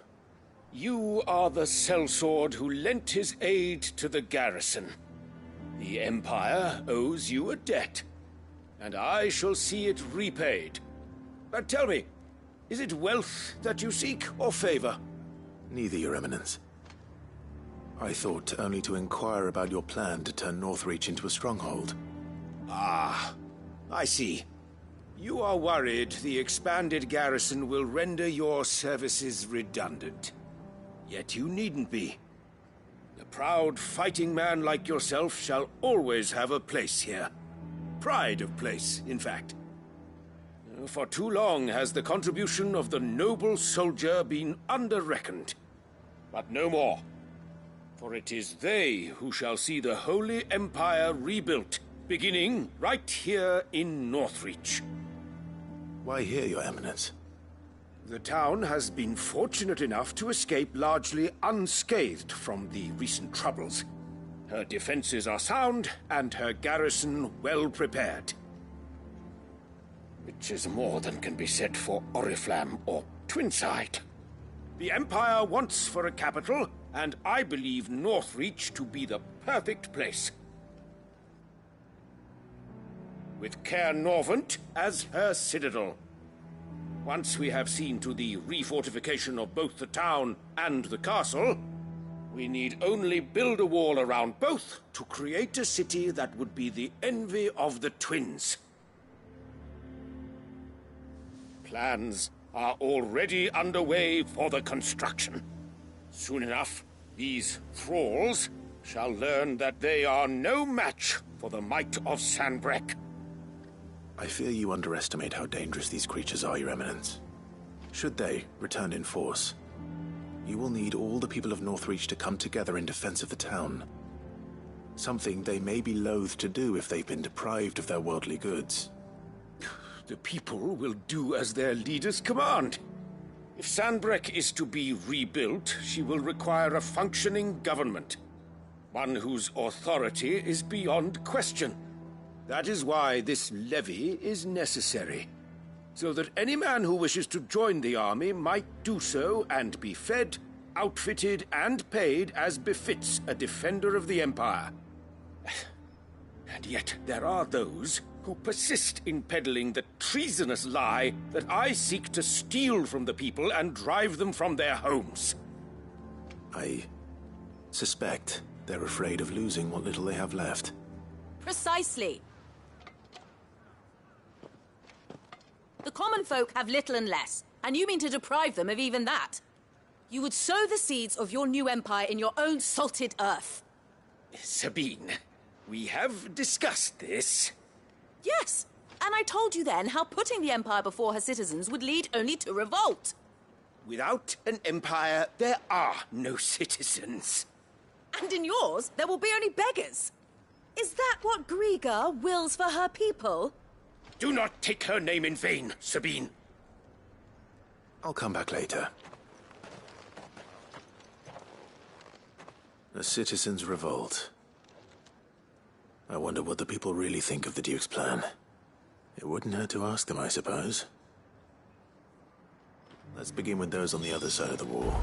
you are the sellsword who lent his aid to the garrison. The Empire owes you a debt, and I shall see it repaid. But tell me, is it wealth that you seek, or favor? Neither, Your Eminence. I thought only to inquire about your plan to turn Northreach into a stronghold. Ah, I see. You are worried the expanded garrison will render your services redundant. Yet you needn't be. A proud fighting man like yourself shall always have a place here. Pride of place, in fact. For too long has the contribution of the noble soldier been under-reckoned. But no more. For it is they who shall see the Holy Empire rebuilt, beginning right here in Northreach. Why here, Your Eminence? The town has been fortunate enough to escape largely unscathed from the recent troubles. Her defenses are sound, and her garrison well prepared. Which is more than can be said for Oriflamme or Twinside. The Empire wants for a capital, and I believe Northreach to be the perfect place. With Caer Norvent as her citadel. Once we have seen to the refortification of both the town and the castle, we need only build a wall around both to create a city that would be the envy of the twins. Plans are already underway for the construction. Soon enough, these thralls shall learn that they are no match for the might of Sanbreque. I fear you underestimate how dangerous these creatures are, Your Eminence. Should they return in force, you will need all the people of Northreach to come together in defense of the town. Something they may be loath to do if they've been deprived of their worldly goods. The people will do as their leaders command. If Sanbreque is to be rebuilt, she will require a functioning government. One whose authority is beyond question. That is why this levy is necessary. So that any man who wishes to join the army might do so and be fed, outfitted, and paid as befits a defender of the Empire. And yet there are those who persist in peddling the treasonous lie that I seek to steal from the people and drive them from their homes. I suspect they're afraid of losing what little they have left. Precisely. The common folk have little and less, and you mean to deprive them of even that. You would sow the seeds of your new empire in your own salted earth. Sabine, we have discussed this. Yes, and I told you then how putting the empire before her citizens would lead only to revolt. Without an empire, there are no citizens. And in yours, there will be only beggars. Is that what Griga wills for her people? Do not take her name in vain, Sabine. I'll come back later. A citizens' revolt. I wonder what the people really think of the Duke's plan. It wouldn't hurt to ask them, I suppose. Let's begin with those on the other side of the wall.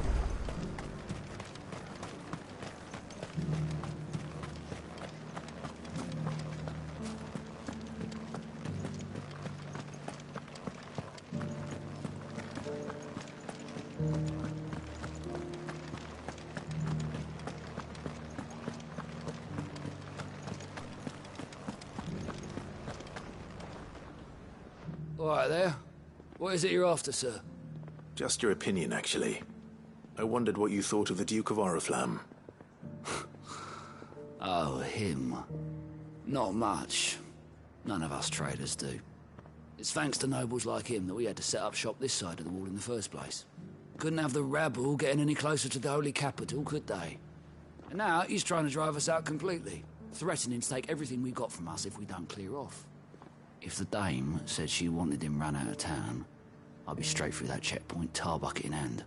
All right there. What is it you're after, sir? Just your opinion, actually. I wondered what you thought of the Duke of Oriflamme. Oh, him. Not much. None of us traders do. It's thanks to nobles like him that we had to set up shop this side of the wall in the first place. Couldn't have the rabble getting any closer to the holy capital, could they? And now he's trying to drive us out completely, threatening to take everything we got from us if we don't clear off. If the dame said she wanted him run out of town, I'd be straight through that checkpoint, tar bucket in hand.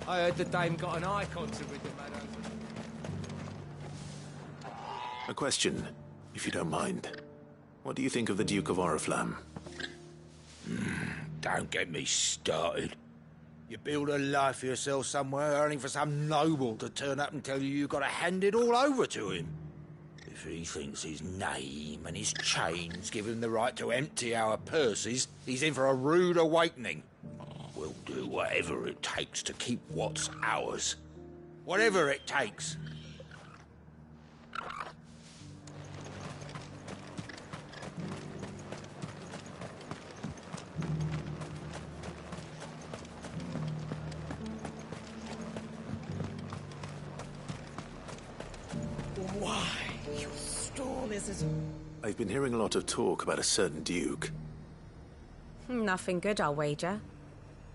I heard the dame got an eye concert with the man. A question, if you don't mind. What do you think of the Duke of Oriflamme? Don't get me started. You build a life for yourself somewhere, only for some noble to turn up and tell you you've got to hand it all over to him. If he thinks his name and his chains give him the right to empty our purses, he's in for a rude awakening. We'll do whatever it takes to keep what's ours. Whatever it takes. Why, your storm is as... I've been hearing a lot of talk about a certain duke. Nothing good, I'll wager.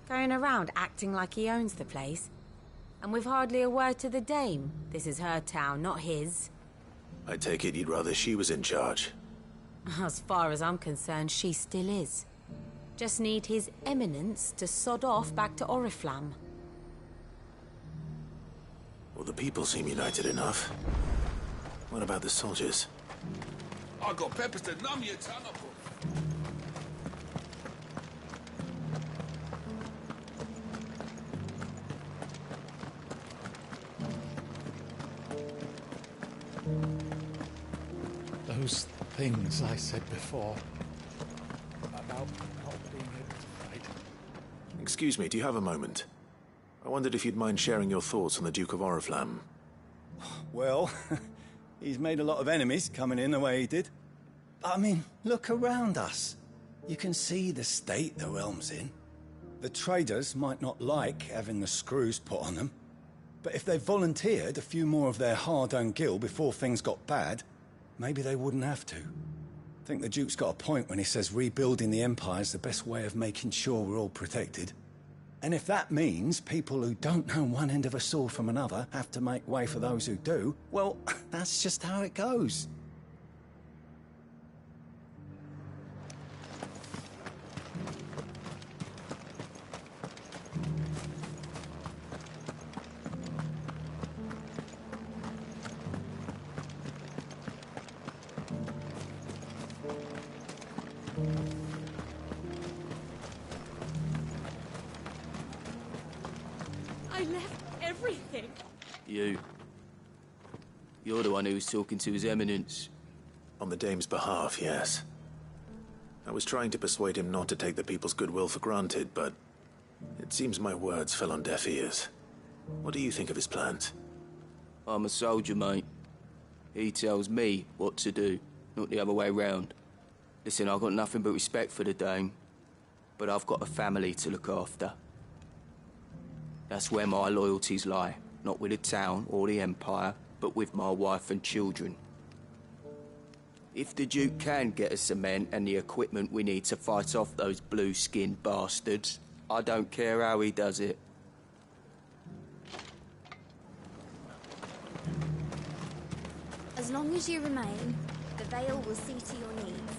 Going around acting like he owns the place. And with hardly a word to the dame. This is her town, not his. I take it you'd rather she was in charge. As far as I'm concerned, she still is. Just need his eminence to sod off back to Oriflamme. Well, the people seem united enough. What about the soldiers? I got peppers to numb your tongue up. Those things I said before about not being able to fight. Excuse me, do you have a moment? I wondered if you'd mind sharing your thoughts on the Duke of Oriflamme. Well, he's made a lot of enemies coming in the way he did. I mean, look around us. You can see the state the realm's in. The traders might not like having the screws put on them, but if they volunteered a few more of their hard-earned gil before things got bad, maybe they wouldn't have to. I think the Duke's got a point when he says rebuilding the Empire's the best way of making sure we're all protected. And if that means people who don't know one end of a sword from another have to make way for those who do, well, that's just how it goes. I left everything. You're the one who was talking to His Eminence. On the dame's behalf, yes. I was trying to persuade him not to take the people's goodwill for granted, but it seems my words fell on deaf ears. What do you think of his plans? I'm a soldier, mate. He tells me what to do, not the other way round. Listen, I've got nothing but respect for the dame, but I've got a family to look after. That's where my loyalties lie, not with the town or the Empire, but with my wife and children. If the Duke can get us the men and the equipment we need to fight off those blue-skinned bastards, I don't care how he does it. As long as you remain, the Vale will see to your needs.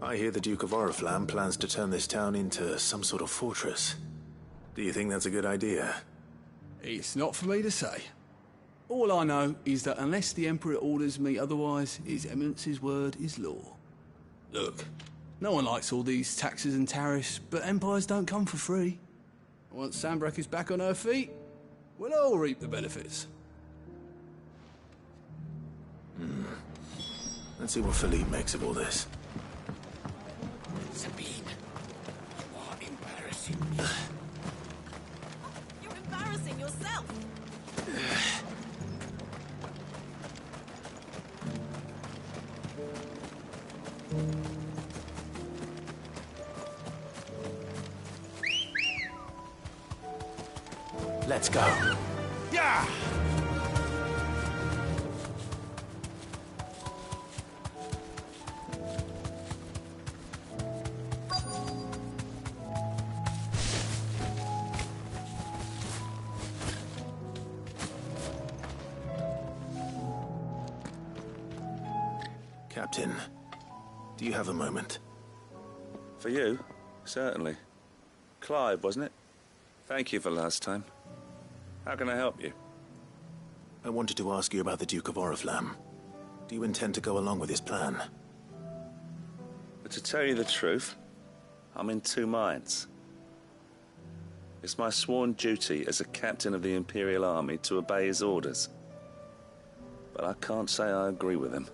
I hear the Duke of Oriflamme plans to turn this town into some sort of fortress. Do you think that's a good idea? It's not for me to say. All I know is that unless the Emperor orders me otherwise, His Eminence's word is law. Look, no one likes all these taxes and tariffs, but empires don't come for free. Once Sanbreque is back on her feet, we'll all reap the benefits. Let's see what Philippe makes of all this. Sabine, you are embarrassing me. You're embarrassing yourself. Let's go. Yeah! Captain, do you have a moment? For you? Certainly. Clive, wasn't it? Thank you for last time. How can I help you? I wanted to ask you about the Duke of Oriflamme. Do you intend to go along with his plan? But to tell you the truth, I'm in two minds. It's my sworn duty as a captain of the Imperial Army to obey his orders. But I can't say I agree with him.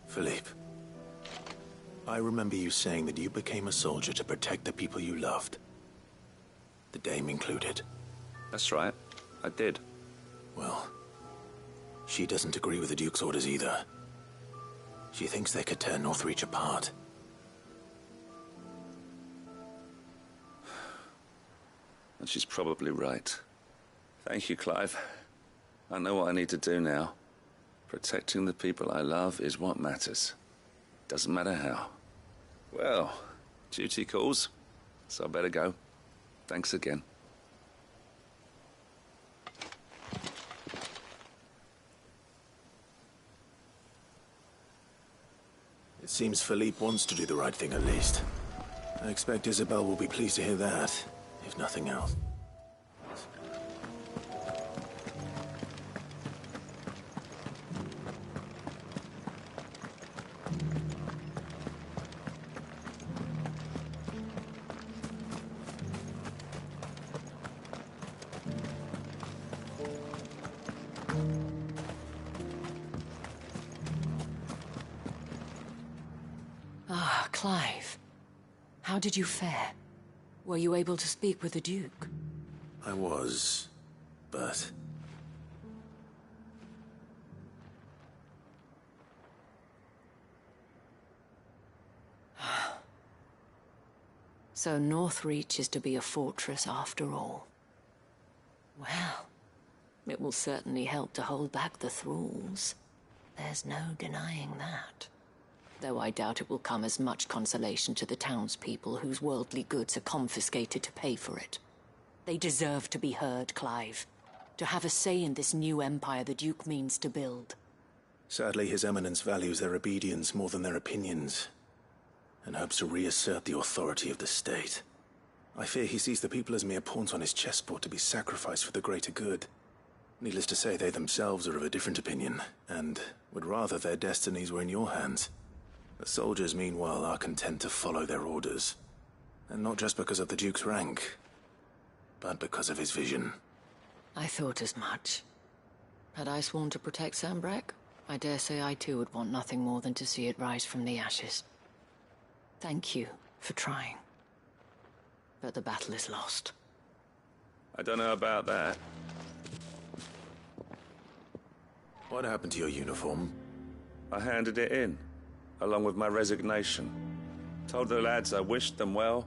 Philippe, I remember you saying that you became a soldier to protect the people you loved. The Dame included. That's right. I did. Well, she doesn't agree with the Duke's orders either. She thinks they could tear Northreach apart. And she's probably right. Thank you, Clive. I know what I need to do now. Protecting the people I love is what matters. Doesn't matter how. Well, duty calls, so I better go. Thanks again. It seems Philippe wants to do the right thing at least. I expect Isabel will be pleased to hear that, if nothing else. Ah, Clive. How did you fare? Were you able to speak with the Duke? I was, but... So Northreach is to be a fortress after all. Well, it will certainly help to hold back the thralls. There's no denying that. Though I doubt it will come as much consolation to the townspeople whose worldly goods are confiscated to pay for it. They deserve to be heard, Clive. To have a say in this new empire the Duke means to build. Sadly, His Eminence values their obedience more than their opinions, and hopes to reassert the authority of the state. I fear he sees the people as mere pawns on his chessboard to be sacrificed for the greater good. Needless to say, they themselves are of a different opinion, and would rather their destinies were in your hands. The soldiers, meanwhile, are content to follow their orders. And not just because of the Duke's rank, but because of his vision. I thought as much. Had I sworn to protect Sambrek, I dare say I too would want nothing more than to see it rise from the ashes. Thank you for trying. But the battle is lost. I don't know about that. What happened to your uniform? I handed it in, along with my resignation. Told the lads I wished them well,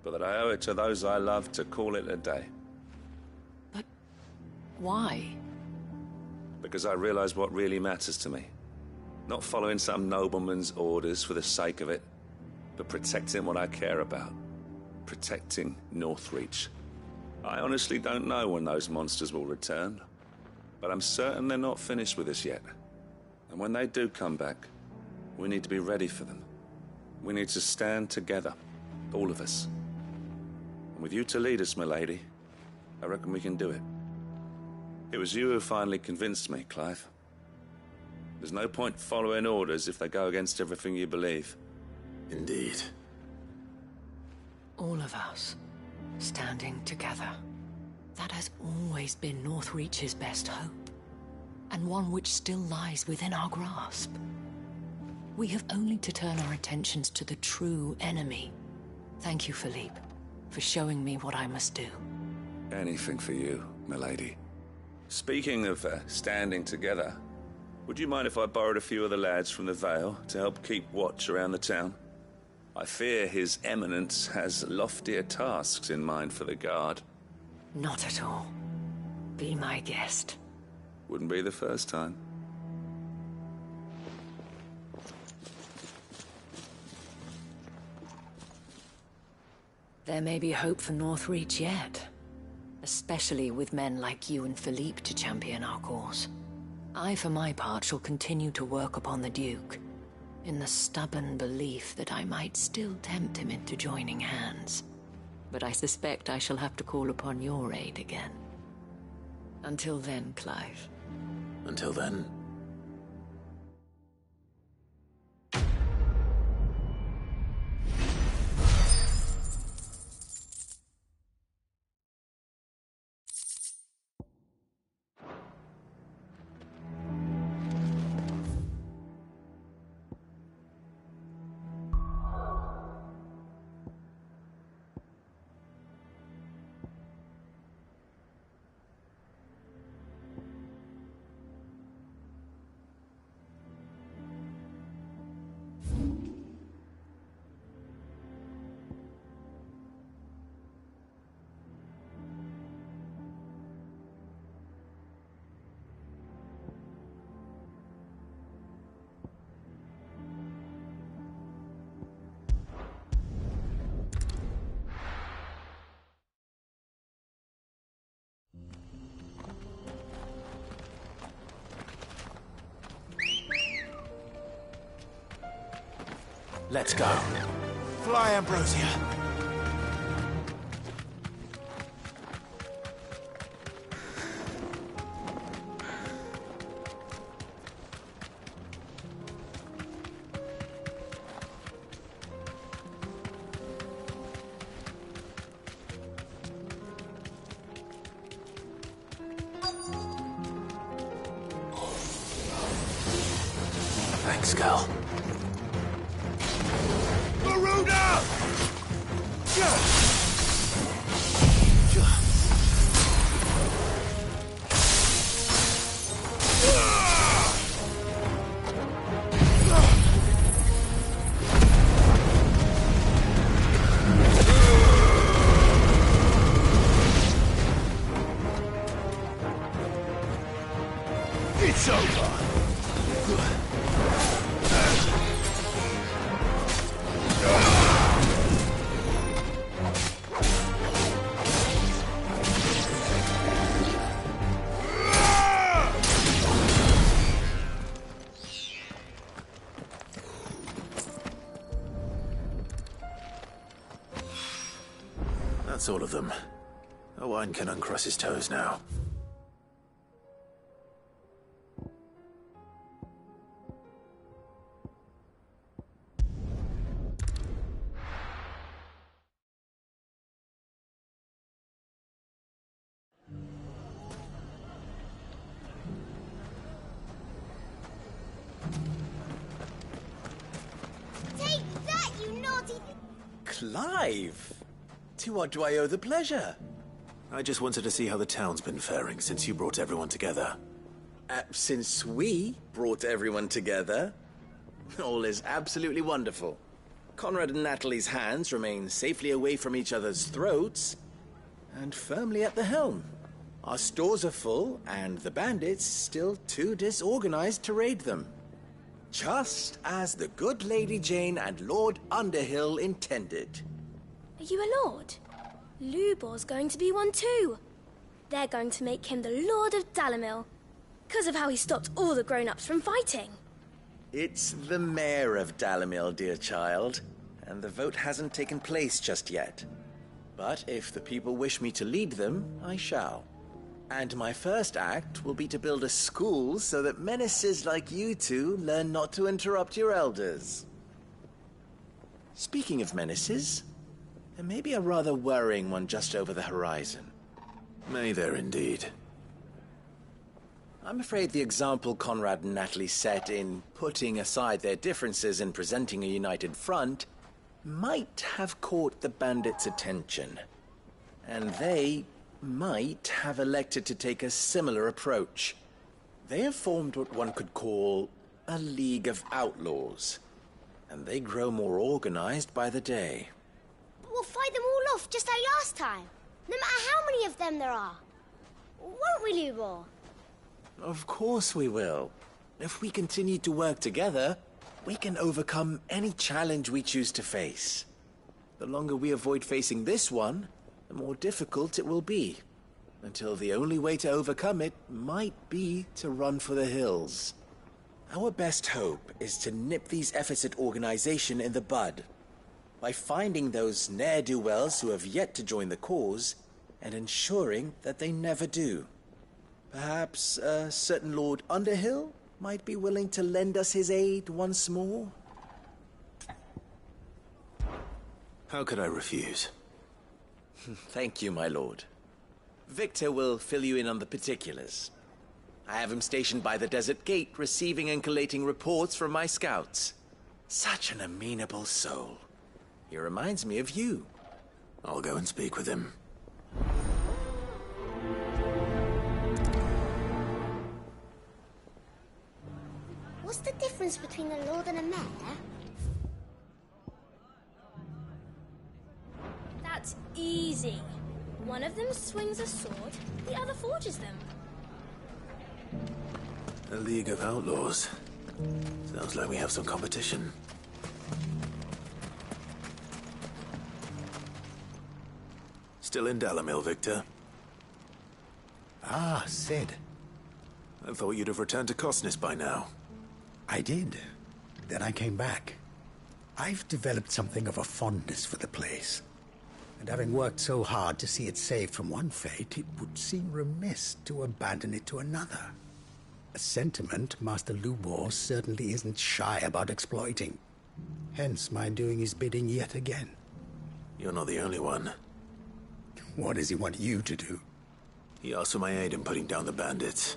but that I owe it to those I love to call it a day. But why? Because I realize what really matters to me. Not following some nobleman's orders for the sake of it, but protecting what I care about. Protecting Northreach. I honestly don't know when those monsters will return, but I'm certain they're not finished with us yet. And when they do come back, we need to be ready for them. We need to stand together, all of us. And with you to lead us, milady, I reckon we can do it. It was you who finally convinced me, Clive. There's no point following orders if they go against everything you believe. Indeed. All of us, standing together. That has always been Northreach's best hope, and one which still lies within our grasp. We have only to turn our attentions to the true enemy. Thank you, Philippe, for showing me what I must do. Anything for you, milady. Speaking of standing together, would you mind if I borrowed a few of the lads from the Vale to help keep watch around the town? I fear His Eminence has loftier tasks in mind for the guard. Not at all. Be my guest. Wouldn't be the first time. There may be hope for Northreach yet. Especially with men like you and Philippe to champion our cause. I, for my part, shall continue to work upon the Duke, in the stubborn belief that I might still tempt him into joining hands. But I suspect I shall have to call upon your aid again. Until then, Clive. Until then... Let's go. Fly, Ambrosia. Thanks, girl. Garuda! It's over. That's all of them. Owain can uncross his toes now. Take that, you naughty... Clive! To what do I owe the pleasure? I just wanted to see how the town's been faring since you brought everyone together. Since we brought everyone together, all is absolutely wonderful. Conrad and Natalie's hands remain safely away from each other's throats, and firmly at the helm. Our stores are full, and the bandits still too disorganized to raid them. Just as the good Lady Jane and Lord Underhill intended. Are you a lord? Lubor's going to be one too. They're going to make him the Lord of Dalimil, because of how he stopped all the grown-ups from fighting. It's the mayor of Dalimil, dear child, and the vote hasn't taken place just yet. But if the people wish me to lead them, I shall. And my first act will be to build a school so that menaces like you two learn not to interrupt your elders. Speaking of menaces, there may be a rather worrying one just over the horizon. May there indeed. I'm afraid the example Conrad and Natalie set in putting aside their differences and presenting a united front might have caught the bandits' attention. And they might have elected to take a similar approach. They have formed what one could call a League of Outlaws, and they grow more organized by the day. But we'll fight them all off just like last time, no matter how many of them there are. Won't we, Lubor? Of course we will. If we continue to work together, we can overcome any challenge we choose to face. The longer we avoid facing this one, the more difficult it will be, until the only way to overcome it might be to run for the hills. Our best hope is to nip these efforts at organization in the bud, by finding those ne'er-do-wells who have yet to join the cause, and ensuring that they never do. Perhaps a certain Lord Underhill might be willing to lend us his aid once more? How could I refuse? Thank you, my lord. Victor will fill you in on the particulars. I have him stationed by the desert gate, receiving and collating reports from my scouts. Such an amenable soul. He reminds me of you. I'll go and speak with him. What's the difference between a lord and a mayor? That's easy. One of them swings a sword, the other forges them. A League of Outlaws. Sounds like we have some competition. Still in Dalimil, Victor? Ah, Sid. I thought you'd have returned to Cosnis by now. I did. Then I came back. I've developed something of a fondness for the place. And having worked so hard to see it saved from one fate, it would seem remiss to abandon it to another. A sentiment Master Lubor certainly isn't shy about exploiting. Hence my doing his bidding yet again. You're not the only one. What does he want you to do? He asked for my aid in putting down the bandits.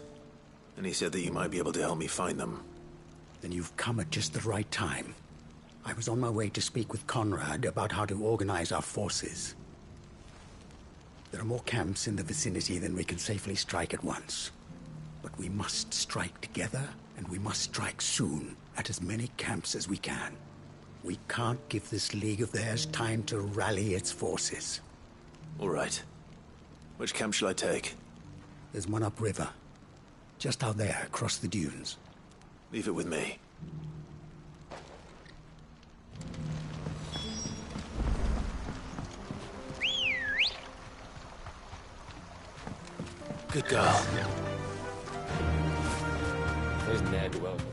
And he said that you might be able to help me find them. Then you've come at just the right time. I was on my way to speak with Conrad about how to organize our forces. There are more camps in the vicinity than we can safely strike at once. But we must strike together, and we must strike soon at as many camps as we can. We can't give this league of theirs time to rally its forces. All right. Which camp shall I take? There's one upriver. Just out there, across the dunes. Leave it with me. Good girl. There's Ned, welcome.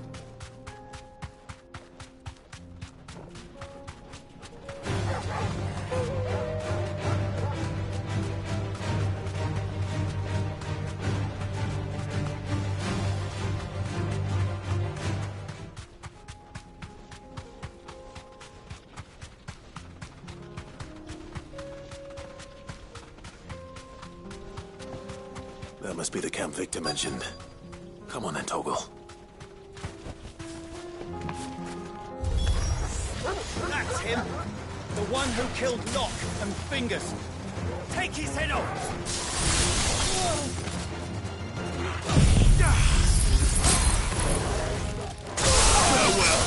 That must be the camp Victor mentioned. Come on then, Toggle. That's him! The one who killed Locke and Fingers! Take his head off! Farewell!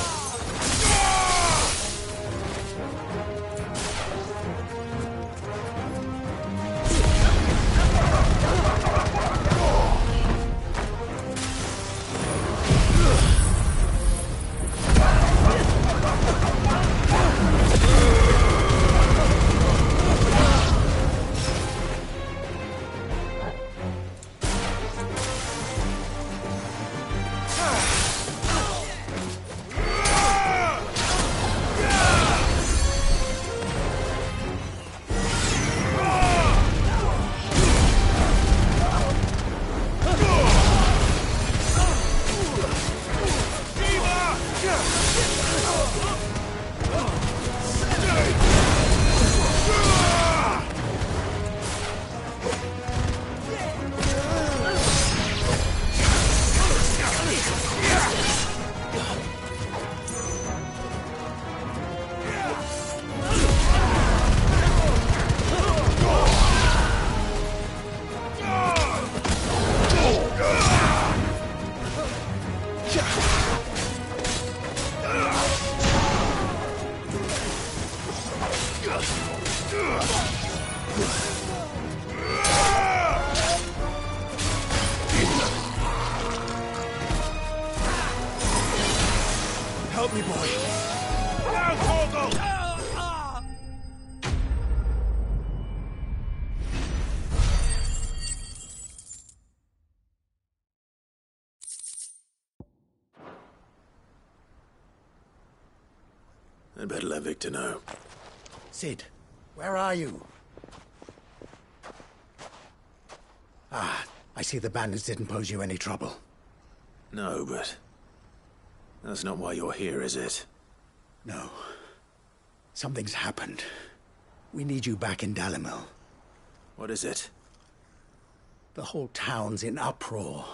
Help me, boy! Now, Toggle! I'd better let Victor know. Sid, where are you? Ah, I see the bandits didn't pose you any trouble. No, but... that's not why you're here, is it? No. Something's happened. We need you back in Dalimil. What is it? The whole town's in uproar.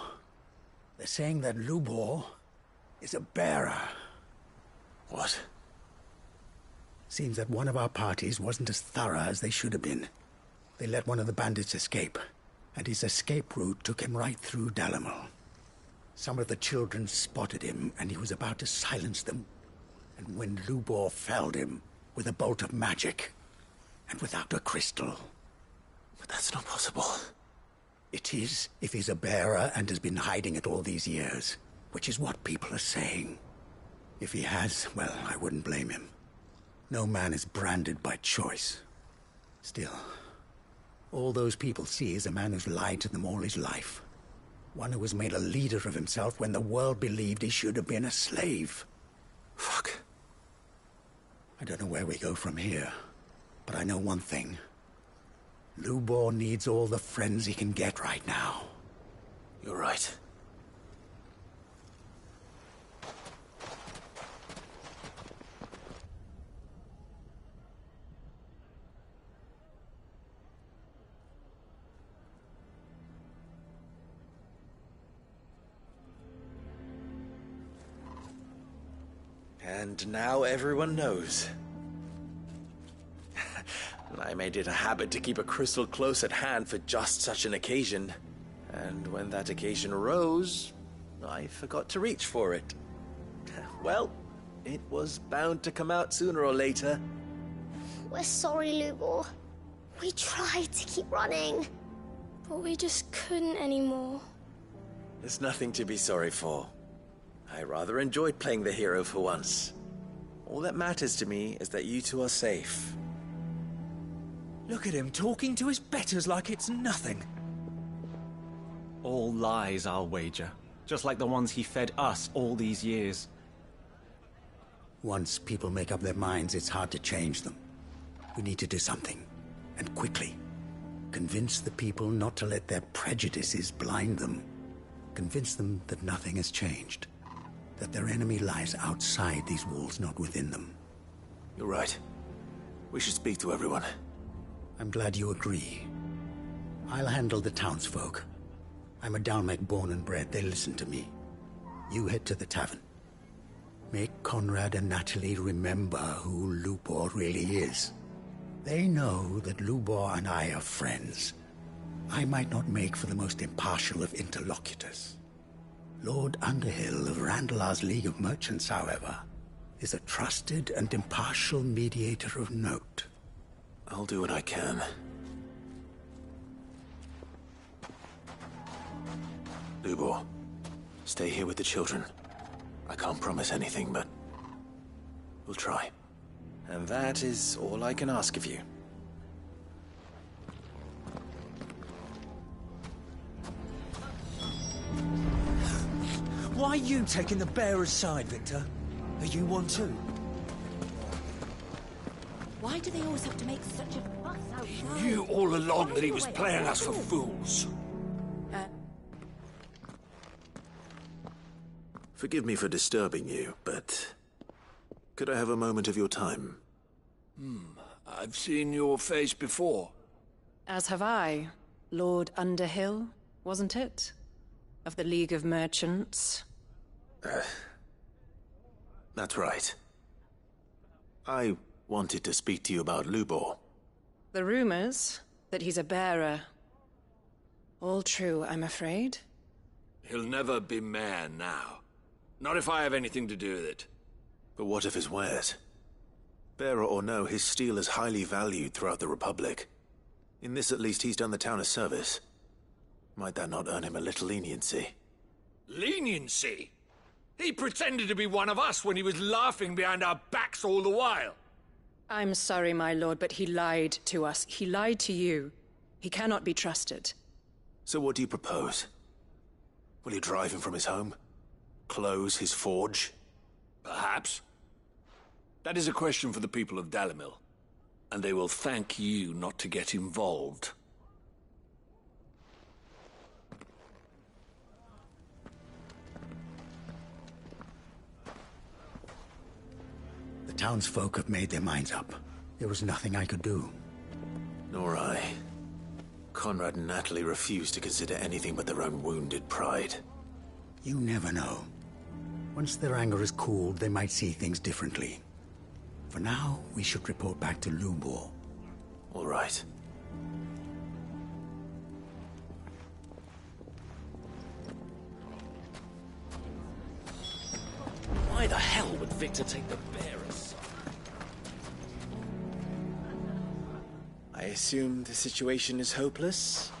They're saying that Lubor is a bearer. What? Seems that one of our parties wasn't as thorough as they should have been. They let one of the bandits escape, and his escape route took him right through Dalimil. Some of the children spotted him, and he was about to silence them. And when Lubor felled him with a bolt of magic, and without a crystal. But that's not possible. It is, if he's a bearer and has been hiding it all these years, which is what people are saying. If he has, well, I wouldn't blame him. No man is branded by choice. Still, all those people see is a man who's lied to them all his life. One who was made a leader of himself when the world believed he should have been a slave. Fuck. I don't know where we go from here, but I know one thing. Lubor needs all the friends he can get right now. You're right. And now everyone knows. I made it a habit to keep a crystal close at hand for just such an occasion. And when that occasion arose, I forgot to reach for it. Well, it was bound to come out sooner or later. We're sorry, Lubor. We tried to keep running, but we just couldn't anymore. There's nothing to be sorry for. I rather enjoyed playing the hero for once. All that matters to me is that you two are safe. Look at him talking to his betters like it's nothing. All lies, I'll wager. Just like the ones he fed us all these years. Once people make up their minds, it's hard to change them. We need to do something, and quickly. Convince the people not to let their prejudices blind them. Convince them that nothing has changed. That their enemy lies outside these walls, not within them. You're right. We should speak to everyone. I'm glad you agree. I'll handle the townsfolk. I'm a Dalmec born and bred. They listen to me. You head to the tavern. Make Conrad and Natalie remember who Lubor really is. They know that Lubor and I are friends. I might not make for the most impartial of interlocutors. Lord Underhill of Randalar's League of Merchants, however, is a trusted and impartial mediator of note. I'll do what I can. Lubor, stay here with the children. I can't promise anything, but we'll try. And that is all I can ask of you. Why are you taking the bearer's side, Victor? Are you one too? Why do they always have to make such a fuss outside? Knew all along that he was playing us for fools. Forgive me for disturbing you, but could I have a moment of your time? I've seen your face before. As have I. Lord Underhill, wasn't it? Of the League of Merchants. That's right. I wanted to speak to you about Lubor. The rumors that he's a bearer. All true, I'm afraid. He'll never be mayor now. Not if I have anything to do with it. But what of his wares? Bearer or no, his steel is highly valued throughout the Republic. In this at least, he's done the town a service. Might that not earn him a little leniency? Leniency? He pretended to be one of us when he was laughing behind our backs all the while. I'm sorry, my lord, but he lied to us. He lied to you. He cannot be trusted. So what do you propose? Will you drive him from his home? Close his forge? Perhaps. That is a question for the people of Dalimil, and they will thank you not to get involved. The townsfolk have made their minds up. There was nothing I could do. Nor I. Conrad and Natalie refused to consider anything but their own wounded pride. You never know. Once their anger is cooled, they might see things differently. For now, we should report back to Lubor. All right. Why the hell would Victor take the bearer's side? I assume the situation is hopeless?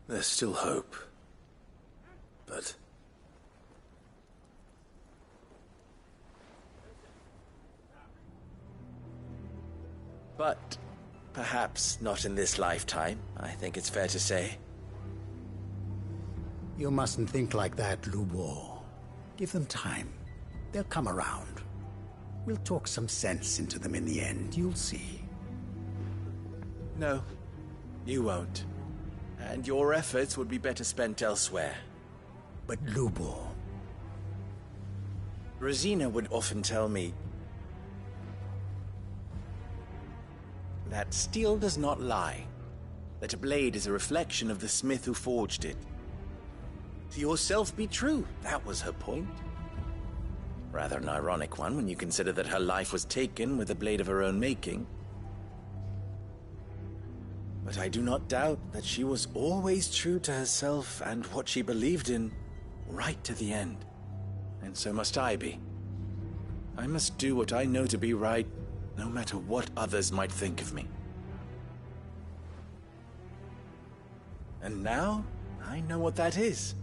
There's still hope. But perhaps not in this lifetime, I think it's fair to say. You mustn't think like that, Lubor. Give them time. They'll come around. We'll talk some sense into them in the end, you'll see. No, you won't. And your efforts would be better spent elsewhere. But Lubor... Rosina would often tell me that steel does not lie, that a blade is a reflection of the smith who forged it. To yourself be true, that was her point. Rather an ironic one when you consider that her life was taken with a blade of her own making. But I do not doubt that she was always true to herself and what she believed in, right to the end. And so must I be. I must do what I know to be right, no matter what others might think of me. And now, I know what that is.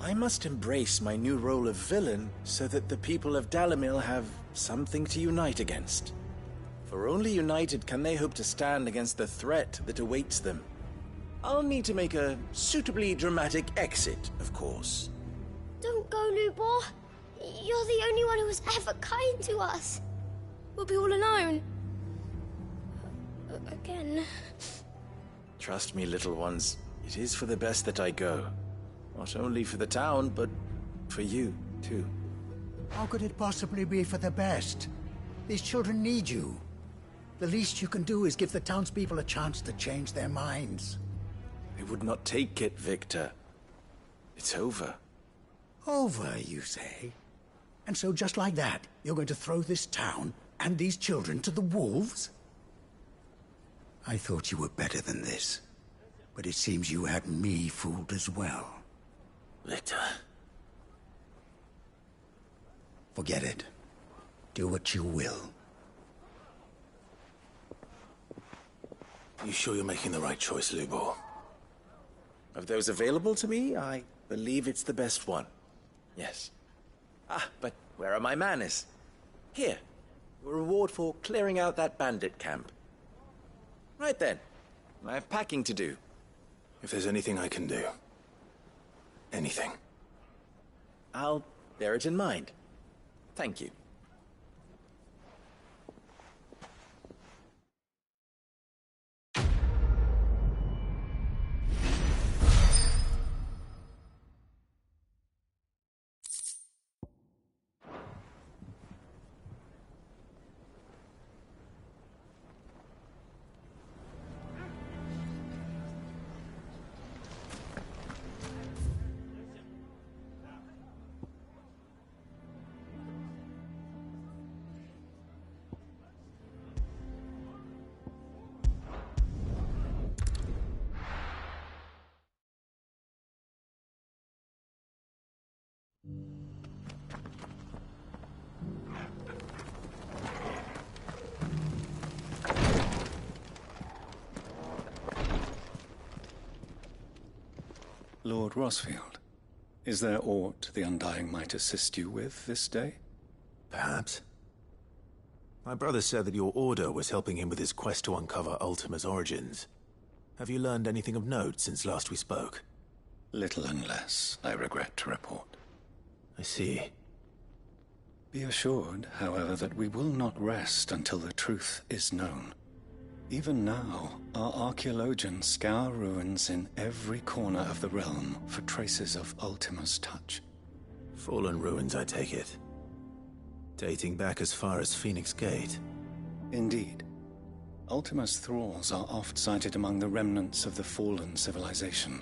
I must embrace my new role of villain so that the people of Dalimil have something to unite against. For only united can they hope to stand against the threat that awaits them. I'll need to make a suitably dramatic exit, of course. Don't go, Lubor. You're the only one who was ever kind to us. We'll be all alone. Again. Trust me, little ones. It is for the best that I go. Not only for the town, but for you, too. How could it possibly be for the best? These children need you. The least you can do is give the townspeople a chance to change their minds. I would not take it, Victor. It's over. Over, you say? And so just like that, you're going to throw this town and these children to the wolves? I thought you were better than this. But it seems you had me fooled as well. Victor. Forget it. Do what you will. You sure you're making the right choice, Lubor? Of those available to me, I believe it's the best one. Yes. Ah, but where are my manners? Here. A reward for clearing out that bandit camp. Right then. I have packing to do. If there's anything I can do. Anything. I'll bear it in mind. Thank you. Lord Rosfield, is there aught the Undying might assist you with this day? Perhaps. My brother said that your order was helping him with his quest to uncover Ultima's origins. Have you learned anything of note since last we spoke? Little and less, I regret to report. I see. Be assured, however, that we will not rest until the truth is known. Even now, our archaeologians scour ruins in every corner of the realm for traces of Ultima's touch. Fallen ruins, I take it. Dating back as far as Phoenix Gate. Indeed. Ultima's thralls are oft sighted among the remnants of the fallen civilization,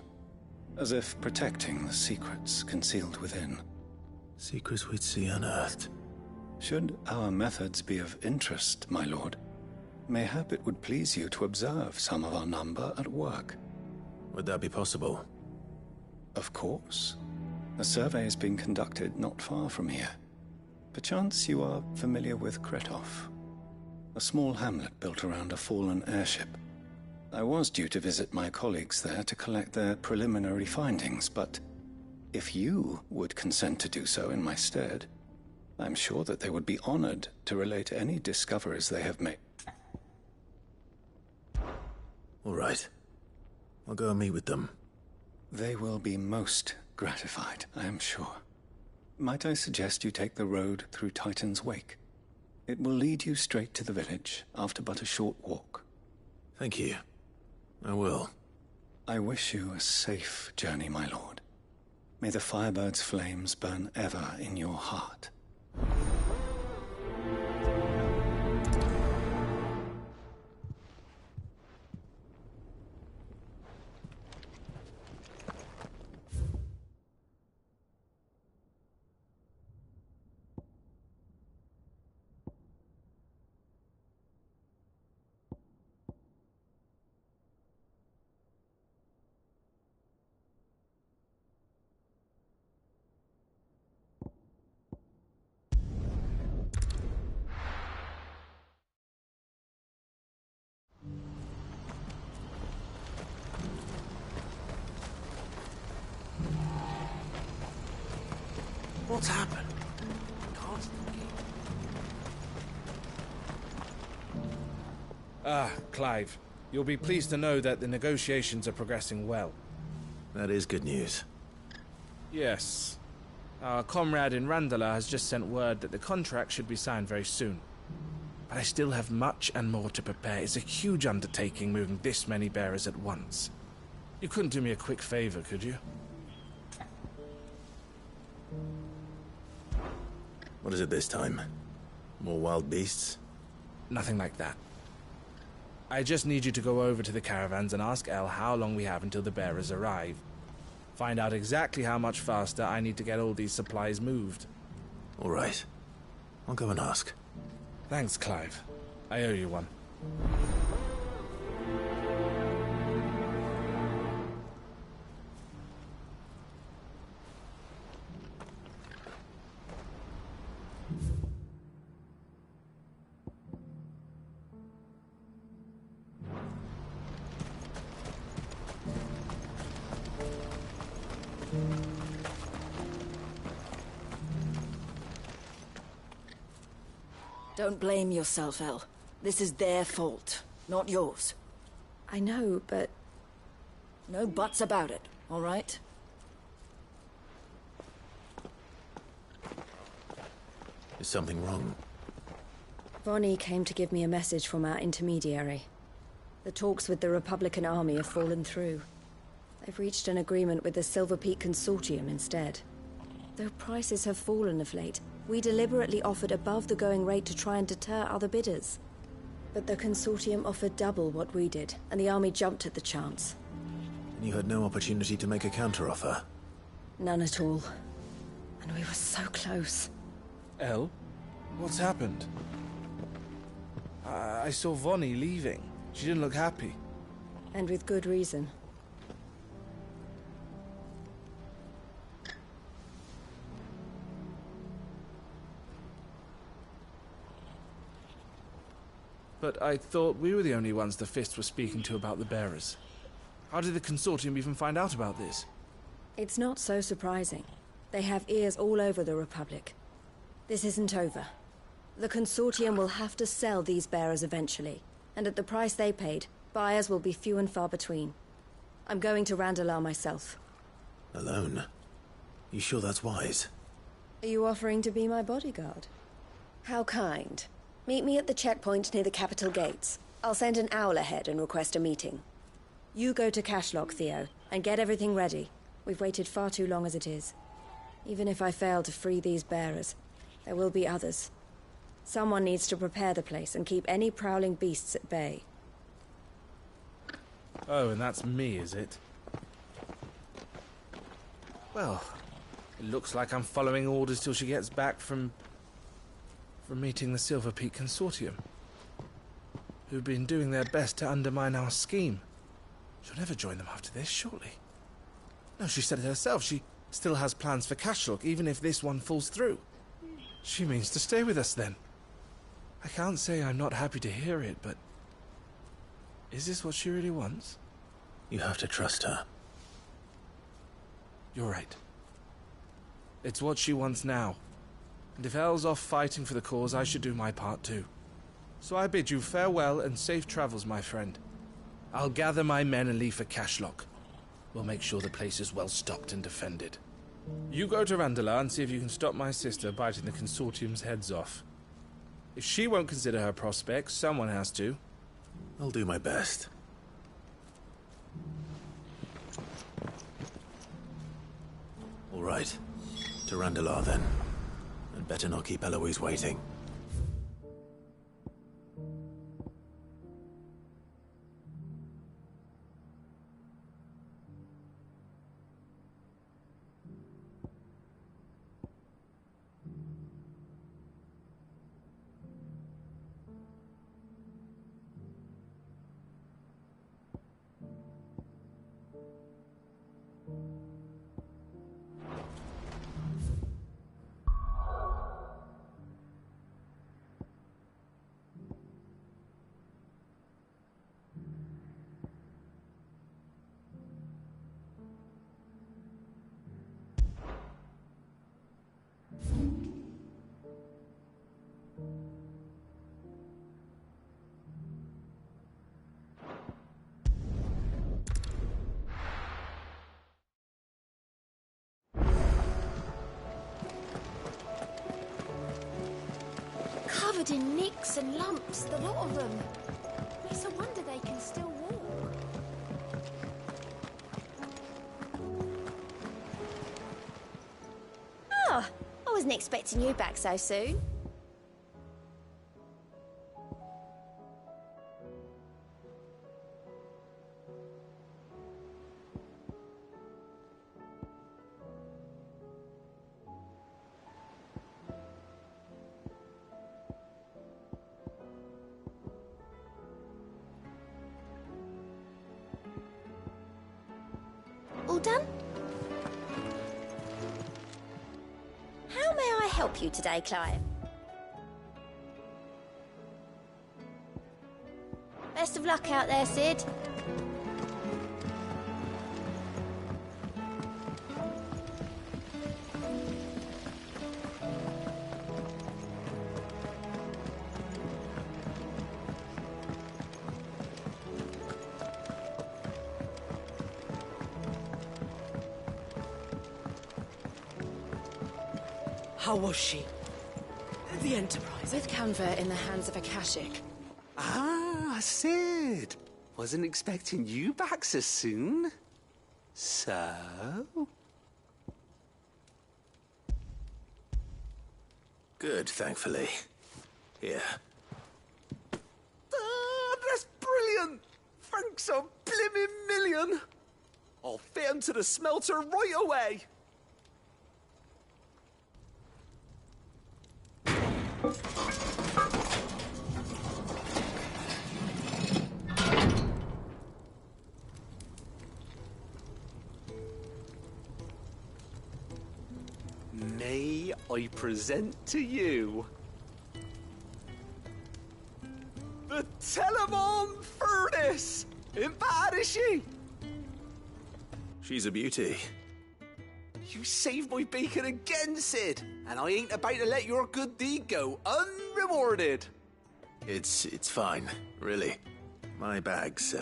as if protecting the secrets concealed within. Secrets we'd see unearthed. Should our methods be of interest, my lord, mayhap it would please you to observe some of our number at work. Would that be possible? Of course. A survey is being conducted not far from here. Perchance you are familiar with Kretov, a small hamlet built around a fallen airship. I was due to visit my colleagues there to collect their preliminary findings, but if you would consent to do so in my stead, I'm sure that they would be honored to relate any discoveries they have made. All right. I'll go and meet with them. They will be most gratified, I am sure. Might I suggest you take the road through Titan's Wake? It will lead you straight to the village after but a short walk. Thank you. I will. I wish you a safe journey, my lord. May the Firebird's flames burn ever in your heart. What's happened? Clive. You'll be pleased to know that the negotiations are progressing well. That is good news. Yes. Our comrade in Randala has just sent word that the contract should be signed very soon. But I still have much and more to prepare. It's a huge undertaking moving this many bearers at once. You couldn't do me a quick favor, could you? What is it this time? More wild beasts? Nothing like that. I just need you to go over to the caravans and ask El how long we have until the bearers arrive. Find out exactly how much faster I need to get all these supplies moved. All right. I'll go and ask. Thanks, Clive. I owe you one. Don't blame yourself, El. This is their fault, not yours. I know, but... No buts about it, all right? Is something wrong? Vonnie came to give me a message from our intermediary. The talks with the Republican army have fallen through. They've reached an agreement with the Silver Peak Consortium instead. Though prices have fallen of late, we deliberately offered above the going rate to try and deter other bidders. But the Consortium offered double what we did, and the army jumped at the chance. And you had no opportunity to make a counteroffer? None at all. And we were so close. El? What's happened? I saw Vonnie leaving. She didn't look happy. And with good reason. But I thought we were the only ones the Fist were speaking to about the bearers. How did the Consortium even find out about this? It's not so surprising. They have ears all over the Republic. This isn't over. The Consortium will have to sell these bearers eventually, and at the price they paid, buyers will be few and far between. I'm going to Randalar myself. Alone? You sure that's wise? Are you offering to be my bodyguard? How kind. Meet me at the checkpoint near the capital gates. I'll send an owl ahead and request a meeting. You go to Cashlock, Theo, and get everything ready. We've waited far too long as it is. Even if I fail to free these bearers, there will be others. Someone needs to prepare the place and keep any prowling beasts at bay. Oh, and that's me, is it? Well, it looks like I'm following orders till she gets back from meeting the Silver Peak Consortium, who've been doing their best to undermine our scheme. She'll never join them after this, surely. No, she said it herself. She still has plans for Cashlock, even if this one falls through. She means to stay with us, then. I can't say I'm not happy to hear it, but... is this what she really wants? You have to trust her. You're right. It's what she wants now. And if El's off fighting for the cause, I should do my part too. So I bid you farewell and safe travels, my friend. I'll gather my men and leave for Cashlock. We'll make sure the place is well stocked and defended. You go to Randalar and see if you can stop my sister biting the Consortium's heads off. If she won't consider her prospects, someone has to. I'll do my best. All right. To Randalar, then. And better not keep Eloise waiting. Covered in nicks and lumps, the lot of them. It's a wonder they can still walk. Oh, I wasn't expecting you back so soon. All done? How may I help you today, Clive? Best of luck out there, Sid. How was she? The Enterprise? With Canva in the hands of Akashic. Ah, Sid. Wasn't expecting you back so soon. So? Good, thankfully. Here. Ah, that's brilliant! Thanks a blimmin' million! I'll fit 'em to the smelter right away! May I present to you the Telemon Furnace? Ain't bad, is she? She's a beauty. You saved my bacon again, Sid, and I ain't about to let your good deed go unrewarded. It's fine, really. My bag's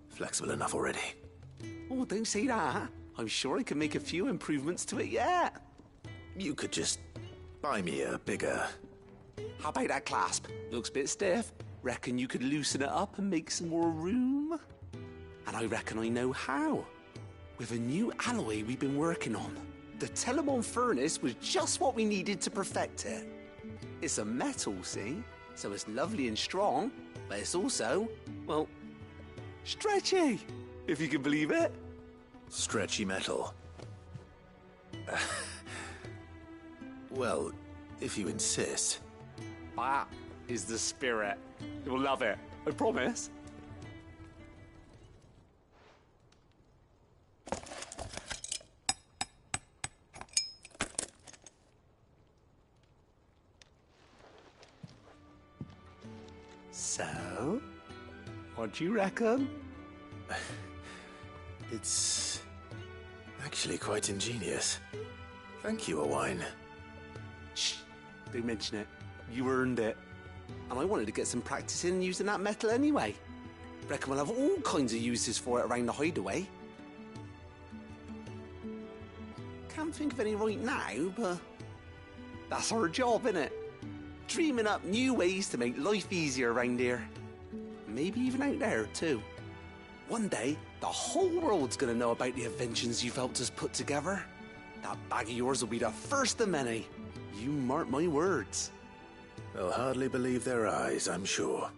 flexible enough already. Oh, don't say that. I'm sure I can make a few improvements to it yet. You could just buy me a bigger... How about that clasp? Looks a bit stiff. Reckon you could loosen it up and make some more room? And I reckon I know how. With a new alloy we've been working on. The Telemon Furnace was just what we needed to perfect it. It's a metal, see? So it's lovely and strong, but it's also, well, stretchy, if you can believe it. Stretchy metal. Well, if you insist. That is the spirit. You'll love it, I promise. So, what do you reckon? It's actually quite ingenious. Thank you, Owain. Shh, don't mention it. You earned it. And I wanted to get some practice in using that metal anyway. Reckon we'll have all kinds of uses for it around the hideaway. Can't think of any right now, but that's our job, innit? dreaming up new ways to make life easier around here. Maybe even out there, too. One day, the whole world's gonna know about the inventions you've helped us put together. That bag of yours will be the first of many. You mark my words. They'll hardly believe their eyes, I'm sure.